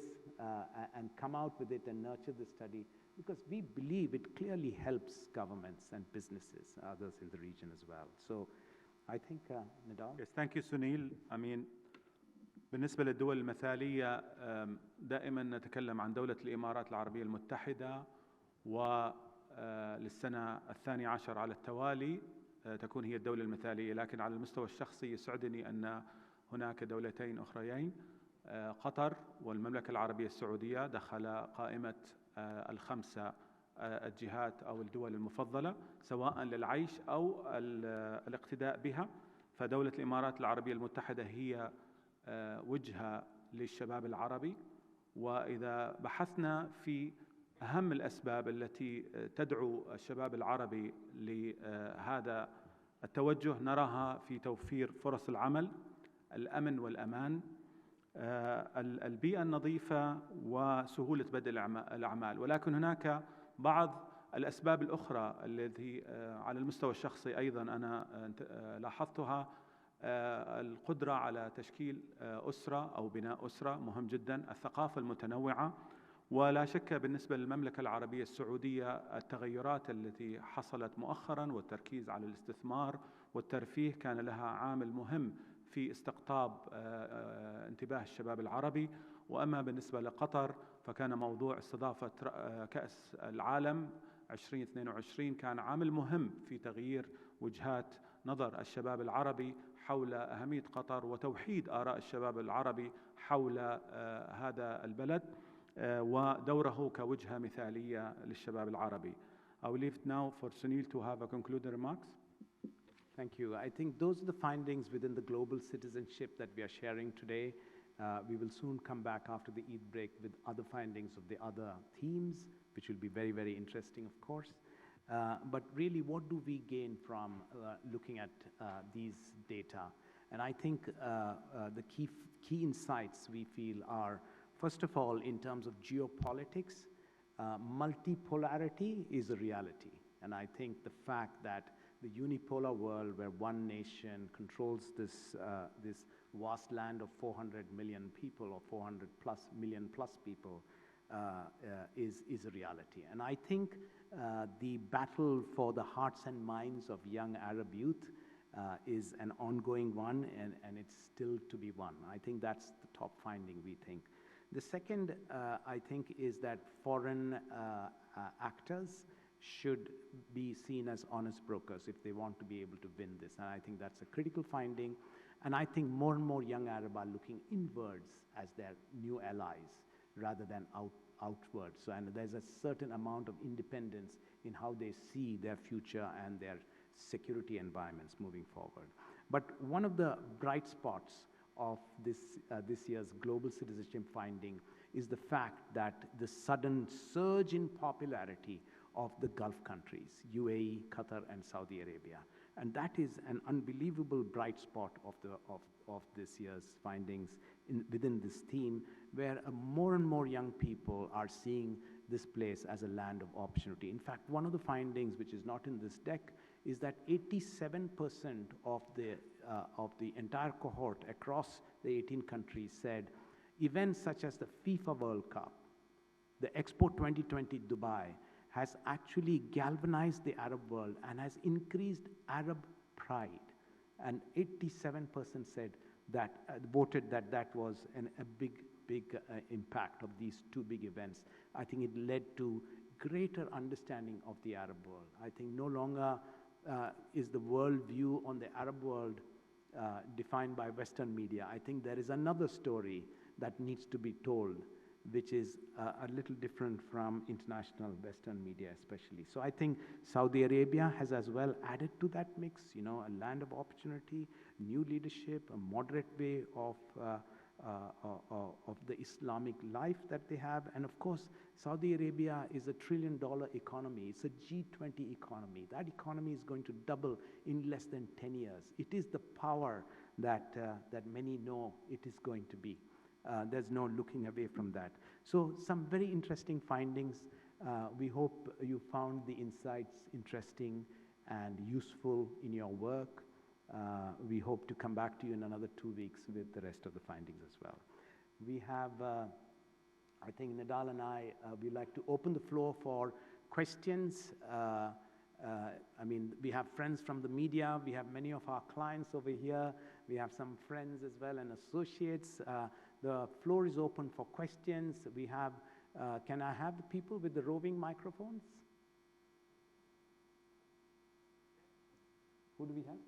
and come out with it and nurture the study, because we believe it clearly helps governments and businesses, others in the region as well. So I think, Nidal? Yes, thank you, Sunil. I mean, بالنسبة للدول المثالية دائما نتكلم عن دولة الإمارات العربية المتحدة، وللسنة 12 على التوالي تكون هي الدولة المثالية. لكن على المستوى الشخصي يسعدني أن هناك دولتين أخريين، قطر والمملكة العربية السعودية، دخل قائمة الخمسة الجهات أو الدول المفضلة سواء للعيش أو الاقتداء بها. فدولة الإمارات العربية المتحدة هي وجهة للشباب العربي. وإذا بحثنا في أهم الأسباب التي تدعو الشباب العربي لهذا التوجه نراها في توفير فرص العمل، الأمن والأمان، البيئة النظيفة، وسهولة بدء الأعمال. ولكن هناك بعض الأسباب الأخرى التي على المستوى الشخصي أيضا أنا لاحظتها. القدرة على تشكيل أسرة أو بناء أسرة مهم جدا، الثقافة المتنوعة، ولا شك بالنسبة للمملكة العربية السعودية التغيرات التي حصلت مؤخرا والتركيز على الاستثمار والترفيه كان لها عامل مهم في استقطاب انتباه الشباب العربي. وأما بالنسبة لقطر فكان موضوع استضافة كأس العالم 2022 كان عامل مهم في تغيير وجهات نظر الشباب العربي حول أهمية قطر وتوحيد آراء الشباب العربي حول هذا البلد ودوره كوجهة مثالية للشباب العربي. I will leave it now for Sunil to have a concluding remarks. Thank you. I think those are the findings within the global citizenship that we are sharing today. We will soon come back after the Eid break with other findings of the other themes, which will be very, very interesting, of course. But really, what do we gain from looking at these data? And I think the key insights we feel are, first of all, in terms of geopolitics, multipolarity is a reality. And I think the fact that the unipolar world where one nation controls this vast land of 400 million people or 400 million plus people is a reality. And I think the battle for the hearts and minds of young Arab youth is an ongoing one, and it's still to be won. I think that's the top finding, we think. The second, I think, is that foreign actors should be seen as honest brokers if they want to be able to win this. And I think that's a critical finding. And I think more and more young Arab are looking inwards as their new allies rather than outwards. So, and there's a certain amount of independence in how they see their future and their security environments moving forward. But one of the bright spots of this year's global citizenship finding is the fact that the sudden surge in popularity of the Gulf countries, UAE, Qatar, and Saudi Arabia. And that is an unbelievable bright spot of this year's findings within this theme, where more and more young people are seeing this place as a land of opportunity. In fact, one of the findings, which is not in this deck, is that 87% of the entire cohort across the 18 countries said events such as the FIFA World Cup, the Expo 2020 Dubai, has actually galvanized the Arab world and has increased Arab pride. And 87% said that, voted that that was a big impact of these two big events. I think it led to greater understanding of the Arab world. I think no longer is the world view on the Arab world defined by Western media. I think there is another story that needs to be told, which is a little different from international Western media especially. So I think Saudi Arabia has as well added to that mix, you know, a land of opportunity, new leadership, a moderate way of the Islamic life that they have. And of course, Saudi Arabia is a $1 trillion economy. It's a G20 economy. That economy is going to double in less than 10 years. It is the power that many know it is going to be. There's no looking away from that. So some very interesting findings. We hope you found the insights interesting and useful in your work. We hope to come back to you in another 2 weeks with the rest of the findings as well. We have, I think Nadal and I, we'd like to open the floor for questions. I mean, we have friends from the media. We have many of our clients over here. We have some friends as well and associates. The floor is open for questions. We have, can I have the people with the roving microphones? Who do we have?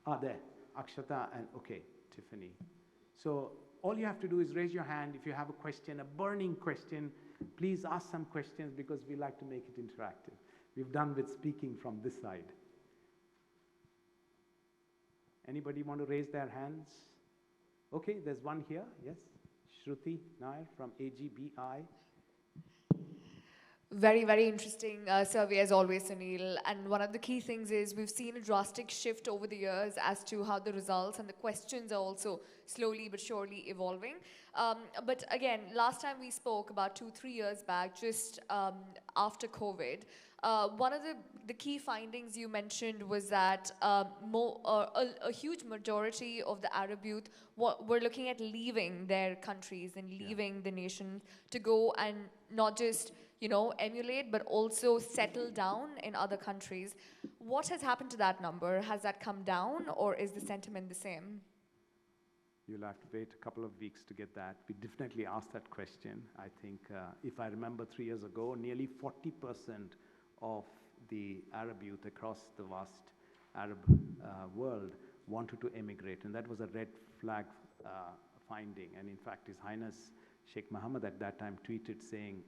Ah, there, Akshata and, okay, Tiffany. So all you have to do is raise your hand if you have a question, a burning question. Please ask some questions because we like to make it interactive. We've done with speaking from this side. Anybody want to raise their hands? Okay, there's one here, yes. Shruti Nair from AGBI. Very, very interesting survey as always, Sunil. And one of the key things is we've seen a drastic shift over the years as to how the results and the questions are also slowly but surely evolving. But again, last time we spoke about 2-3 years back, just after COVID, one of the key findings you mentioned was that a huge majority of the Arab youth were looking at leaving their countries and leaving the nation to go and not just, you know, emulate, but also settle down in other countries. What has happened to that number? Has that come down, or is the sentiment the same? You'll have to wait a couple of weeks to get that. We definitely asked that question. I think, if I remember 3 years ago, nearly 40% of the Arab youth across the vast Arab world wanted to emigrate, and that was a red flag finding. And in fact, His Highness Sheikh Mohammed at that time tweeted saying,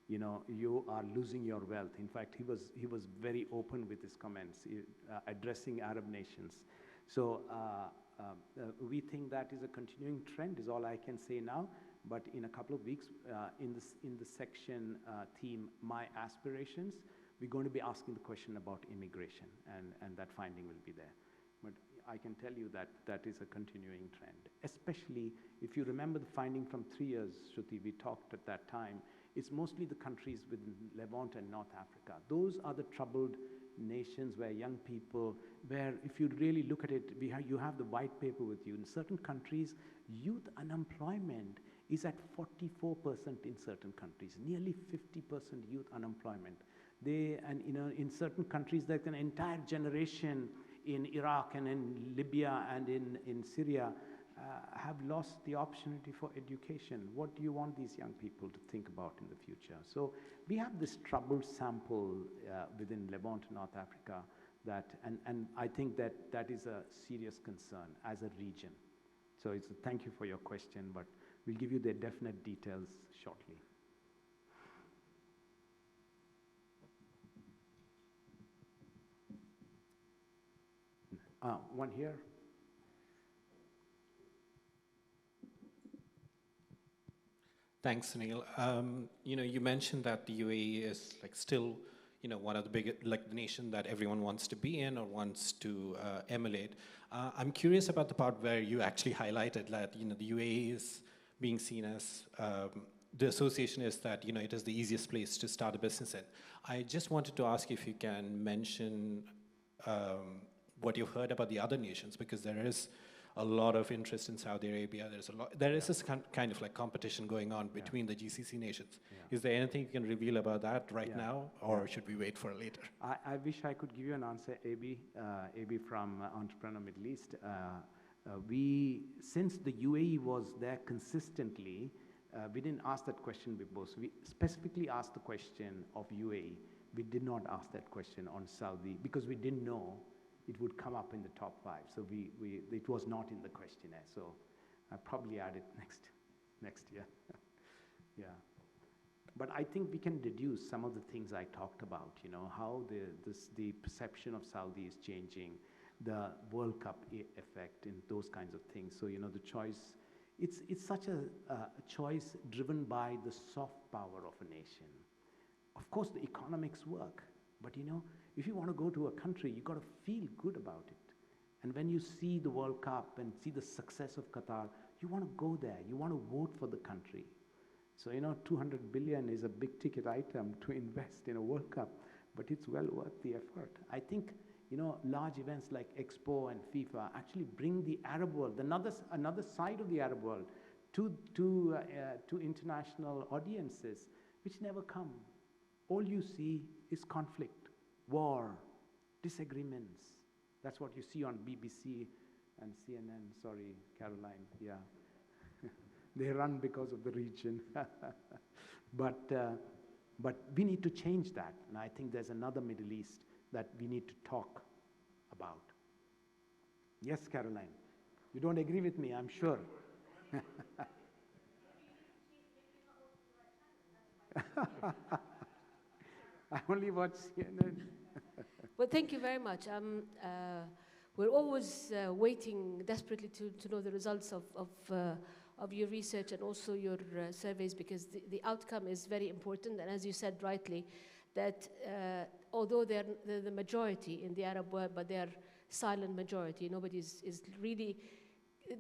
you know, you are losing your wealth. In fact, he was very open with his comments, addressing Arab nations. So we think that is a continuing trend, is all I can say now. But in a couple of weeks, in the section theme, My Aspirations, we're going to be asking the question about immigration, and that finding will be there. But I can tell you that that is a continuing trend, especially if you remember the finding from 3 years, Shruti, we talked at that time. It's mostly the countries within Levant and North Africa. Those are the troubled nations where young people, where if you really look at it, you have the white paper with you. In certain countries, youth unemployment is at 44% in certain countries, nearly 50% youth unemployment. And you know, in certain countries, there's an entire generation in Iraq and in Libya and in Syria have lost the opportunity for education. What do you want these young people to think about in the future? So we have this troubled sample within Levant, North Africa, and I think that is a serious concern as a region. So thank you for your question, but we'll give you the definite details shortly. One here. Thanks, Sunil. You know, you mentioned that the UAE is like still, you know, one of the biggest, like the nation that everyone wants to be in or wants to emulate. I'm curious about the part where you actually highlighted that, you know, the UAE is being seen as, the association is that, you know, it is the easiest place to start a business in. I just wanted to ask if you can mention what you've heard about the other nations, because there is a lot of interest in Saudi Arabia. There is this kind of like competition going on between the GCC nations. Is there anything you can reveal about that right now, or should we wait for later? I wish I could give you an answer, AB. AB from Entrepreneur Middle East. Since the UAE was there consistently, we didn't ask that question before. So we specifically asked the question of UAE. We did not ask that question on Saudi because we didn't know it would come up in the top 5. So it was not in the questionnaire. So I'll probably add it next year. Yeah. But I think we can deduce some of the things I talked about, how the perception of Saudi is changing, the World Cup effect and those kinds of things. So, the choice, it's such a choice driven by the soft power of a nation. Of course, the economics work, but if you want to go to a country, you got to feel good about it. And when you see the World Cup and see the success of Qatar, you want to go there. You want to vote for the country. So, 200 billion is a big ticket item to invest in a World Cup, but it's well worth the effort. I think, large events like Expo and FIFA actually bring the Arab world, another side of the Arab world, to international audiences, which never come. All you see is conflict, war, disagreements. That's what you see on BBC and CNN. Sorry, Caroline, yeah. They run because of the region. But we need to change that. And I think there's another Middle East that we need to talk about. Yes, Caroline. You don't agree with me, I'm sure. I only watch CNN. Well, thank you very much. We're always waiting desperately to know the results of your research and also your surveys, because the outcome is very important. And as you said rightly, that although they're the majority in the Arab world, but they're silent majority. Nobody is really,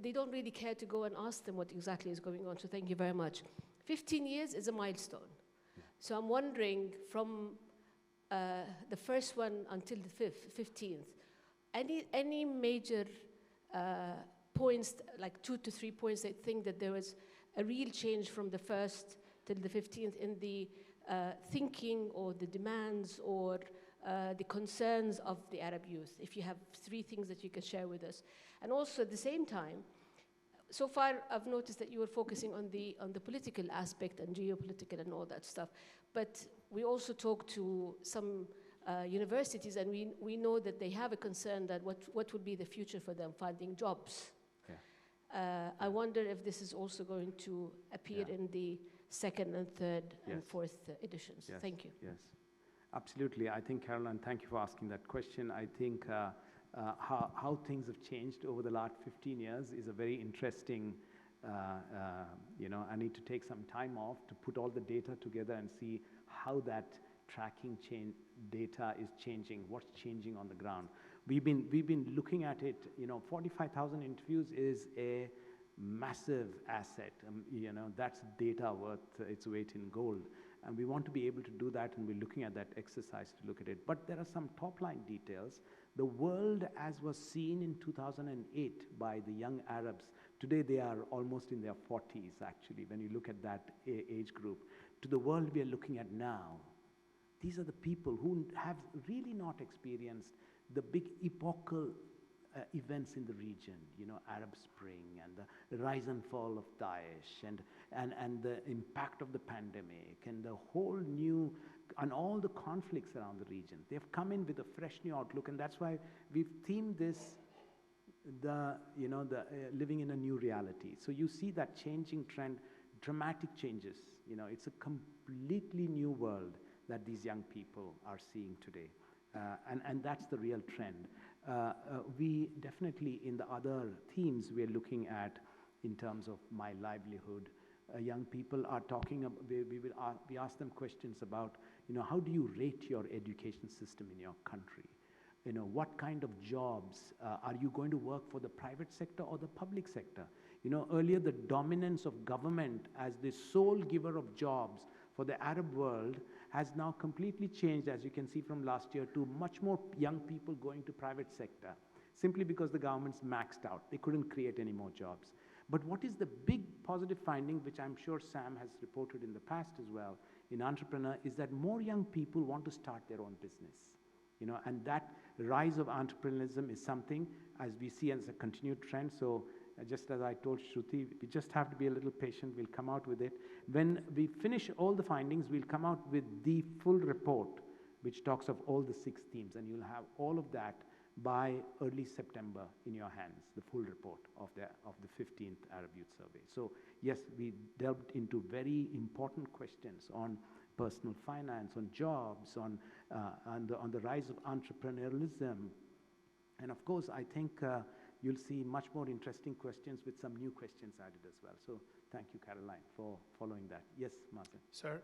they don't really care to go and ask them what exactly is going on. So thank you very much. 15 years is a milestone. Yeah. So I'm wondering, from the first one until the 15th, any major points, like 2 to 3 points, that think that there was a real change from the 1st till the 15th in the thinking or the demands or the concerns of the Arab youth? If you have 3 things that you can share with us. And also at the same time, so far I've noticed that you were focusing on the political aspect and geopolitical and all that stuff. But we also talked to some universities, and we know that they have a concern that what would be the future for them finding jobs. Yeah. I wonder if this is also going to appear in the 2nd and 3rd and 4th editions. Yes. Thank you. Yes, absolutely. I think, Caroline, thank you for asking that question. I think how things have changed over the last 15 years is a very interesting, I need to take some time off to put all the data together and see how that tracking data is changing, what's changing on the ground. We've been looking at it, 45,000 interviews is a massive asset. That's data worth its weight in gold. And we want to be able to do that, and we're looking at that exercise to look at it. But there are some top-line details. The world, as was seen in 2008 by the young Arabs, today they are almost in their 40s, actually, when you look at that age group. To the world we are looking at now, these are the people who have really not experienced the big epochal events in the region, Arab Spring and the rise and fall of Daesh and the impact of the pandemic and the whole new, and all the conflicts around the region. They've come in with a fresh new outlook, and that's why we've themed this, living in a new reality. So you see that changing trend, dramatic changes. It's a completely new world that these young people are seeing today. And that's the real trend. We definitely, in the other themes we're looking at in terms of my livelihood, young people are talking, we ask them questions about, how do you rate your education system in your country? What kind of jobs, are you going to work for the private sector or the public sector? Earlier the dominance of government as the sole giver of jobs for the Arab world has now completely changed, as you can see from last year, to much more young people going to private sector. simply because the government's maxed out. They couldn't create any more jobs. But what is the big positive finding, which I'm sure Sam has reported in the past as well, in Entrepreneur, is that more young people want to start their own business. And that rise of entrepreneurialism is something, as we see as a continued trend. So just as I told Shruti, we just have to be a little patient. We'll come out with it. When we finish all the findings, we'll come out with the full report, which talks of all the 6 themes. And you'll have all of that by early September in your hands, the full report of the 15th Arab Youth Survey. So yes, we delved into very important questions on personal finance, on jobs, on the rise of entrepreneurialism. And of course, I think you'll see much more interesting questions with some new questions added as well. So thank you, Caroline, for following that. Yes, Martin. Sir,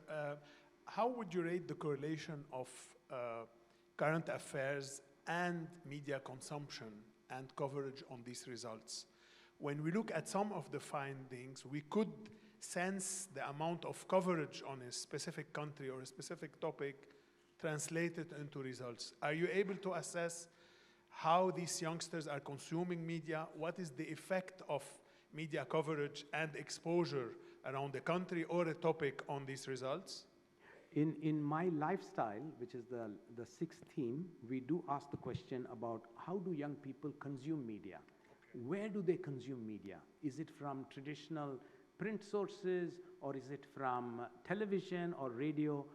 how would you rate the correlation of current affairs and media consumption and coverage on these results? When we look at some of the findings, we could sense the amount of coverage on a specific country or a specific topic translated into results. Are you able to assess how these youngsters are consuming media? What is the effect of media coverage and exposure around a country or a topic on these results? In my lifestyle, which is the 6th theme, we do ask the question about how do young people consume media? Where do they consume media? Is it from traditional print sources, or is it from television or radio,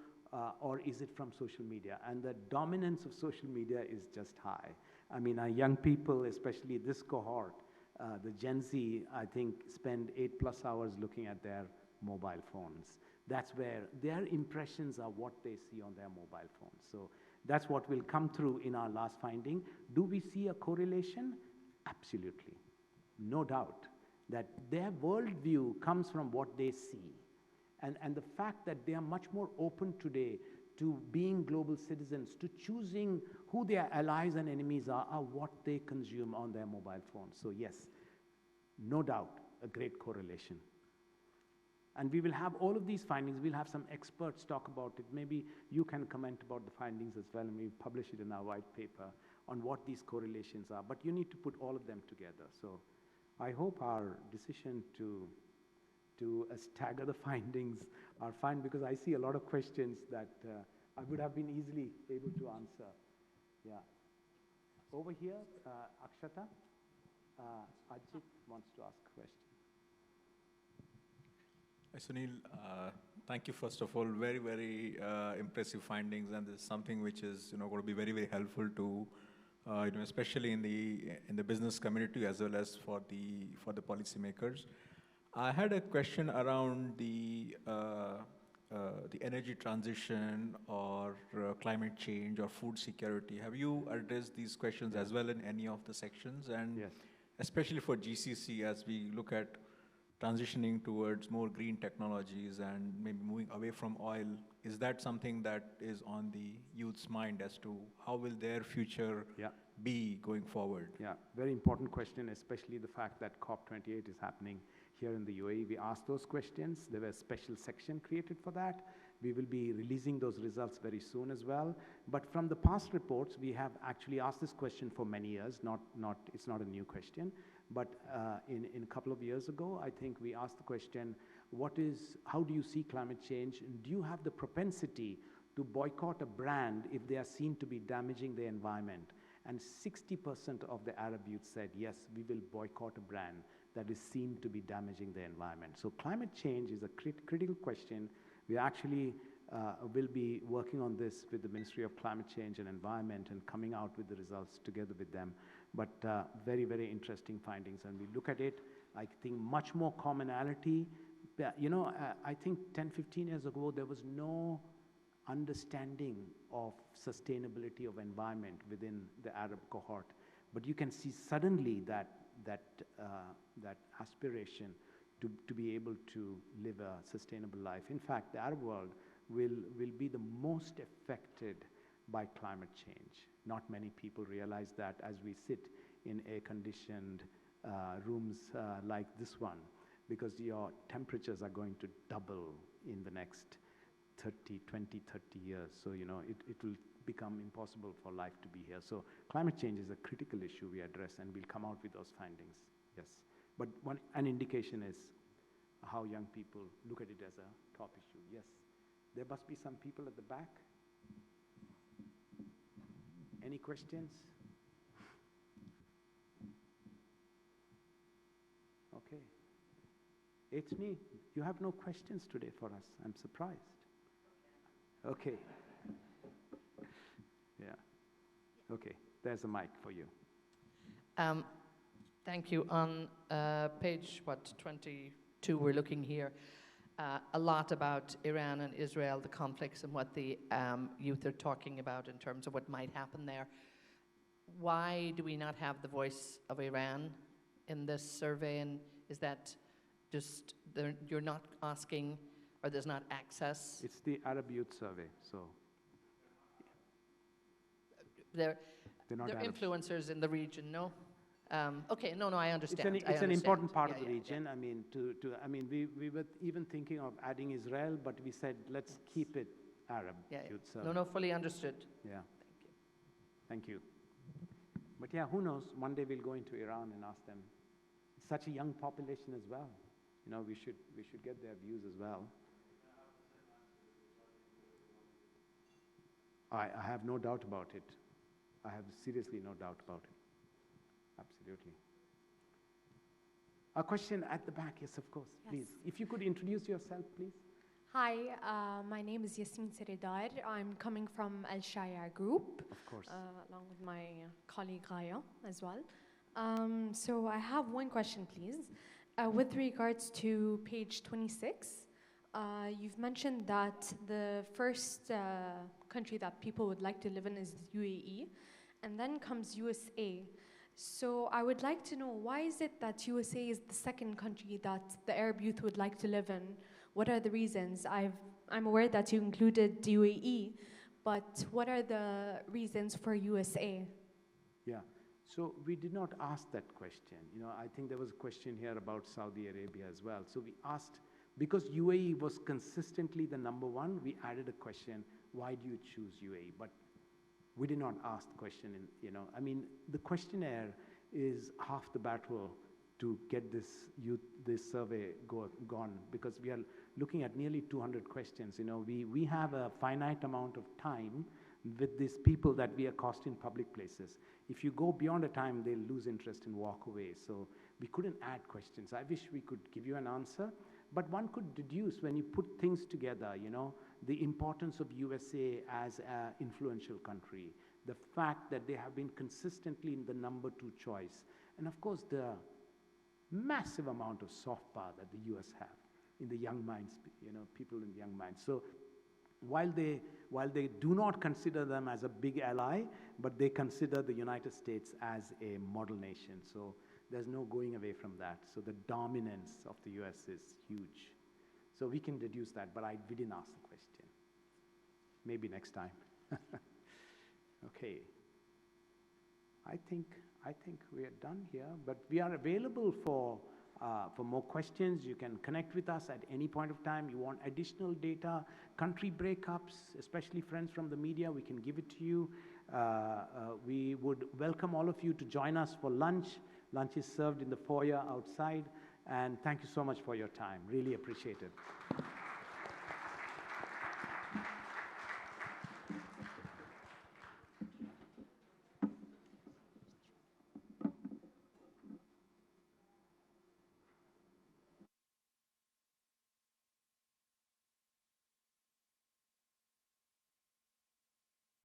or is it from social media? And the dominance of social media is just high. I mean, our young people, especially this cohort, the Gen Z, I think, spend 8+ hours looking at their mobile phones. That's where their impressions are what they see on their mobile phones. So that's what will come through in our last finding. Do we see a correlation? Absolutely. No doubt that their worldview comes from what they see. And the fact that they are much more open today to being global citizens, to choosing who their allies and enemies are what they consume on their mobile phones. So yes, no doubt, a great correlation. And we will have all of these findings. We'll have some experts talk about it. Maybe you can comment about the findings as well, and we'll publish it in our white paper on what these correlations are. But you need to put all of them together. So I hope our decision to stagger the findings are fine, because I see a lot of questions that I would have been easily able to answer. Yeah. Over here, Akshata, Ajit wants to ask a question. Hi, Sunil. Thank you, first of all. Very, very impressive findings, and this is something which is going to be very, very helpful to especially in the business community as well as for the policymakers. I had a question around the energy transition or climate change or food security. Have you addressed these questions as well in any of the sections? And yes, especially for GCC, as we look at transitioning towards more green technologies and maybe moving away from oil, is that something that is on the youth's mind as to how will their future be going forward? Yeah, very important question, especially the fact that COP28 is happening here in the UAE. We asked those questions. There was a special section created for that. We will be releasing those results very soon as well. But from the past reports, we have actually asked this question for many years. It's not a new question. But in a couple of years ago, I think we asked the question, how do you see climate change? And do you have the propensity to boycott a brand if they are seen to be damaging the environment? And 60% of the Arab youth said, yes, we will boycott a brand that is seen to be damaging the environment. So climate change is a critical question. We actually will be working on this with the Ministry of Climate Change and Environment and coming out with the results together with them. But very, very interesting findings. And we look at it, I think much more commonality. I think 10, 15 years ago, there was no understanding of sustainability of environment within the Arab cohort. But you can see suddenly that aspiration to be able to live a sustainable life. In fact, the Arab world will be the most affected by climate change. Not many people realize that as we sit in air-conditioned rooms like this one, because your temperatures are going to double in the next 20, 30 years. So, it will become impossible for life to be here. So climate change is a critical issue we address, and we'll come out with those findings, yes. But an indication is how young people look at it as a top issue, yes. There must be some people at the back. Any questions? Okay. Echni, you have no questions today for us. I'm surprised. Okay. Yeah. Okay. There's a mic for you. Thank you. On page, 22, we're looking here a lot about Iran and Israel, the conflicts, and what the youth are talking about in terms of what might happen there. Why do we not have the voice of Iran in this survey? And is that just you're not asking, or there's not access? It's the Arab Youth Survey, so. They're not Arabs. Influencers in the region, no? Okay, no, I understand. It's an important part of the Yeah. region. I mean, we were even thinking of adding Israel, but we said let's keep it Arab Youth Survey. No, fully understood. Yeah. Thank you. But yeah, who knows? One day we'll go into Iran and ask them. It's such a young population as well. You know, we should get their views as well. I have no doubt about it. I have seriously no doubt about it. Absolutely. A question at the back, yes, of course, Yes. please. If you could introduce yourself, please. Hi, my name is Yasmin Seridar. I'm coming from Al Shaya Group, Of course. along with my colleague Raya as well. So I have one question, please. With regards to page 26, you've mentioned that the first country that people would like to live in is UAE, and then comes USA. So I would like to know, why is it that USA is the second country that the Arab youth would like to live in? What are the reasons? I'm aware that you included UAE, but what are the reasons for USA? Yeah. So we did not ask that question. You know, I think there was a question here about Saudi Arabia as well. So we asked, because UAE was consistently the number one, we added a question, why do you choose UAE? But we did not ask the question, I mean, the questionnaire is half the battle to get this survey gone, because we are looking at nearly 200 questions. You know, we have a finite amount of time with these people that we accost in public places. If you go beyond a time, they'll lose interest and walk away. So we couldn't add questions. I wish we could give you an answer, but one could deduce, when you put things together, the importance of USA as an influential country, the fact that they have been consistently in the number 2 choice, and of course the massive amount of soft power that the US have in the young minds, people in the young minds. So while they do not consider them as a big ally, but they consider the United States as a model nation. So there's no going away from that. So the dominance of the US is huge. So we can deduce that, but we didn't ask the question. Maybe next time. Okay. I think we are done here, but we are available for more questions. You can connect with us at any point of time. You want additional data, country breakups, especially friends from the media, we can give it to you. We would welcome all of you to join us for lunch. Lunch is served in the foyer outside. And thank you so much for your time. Really appreciate it.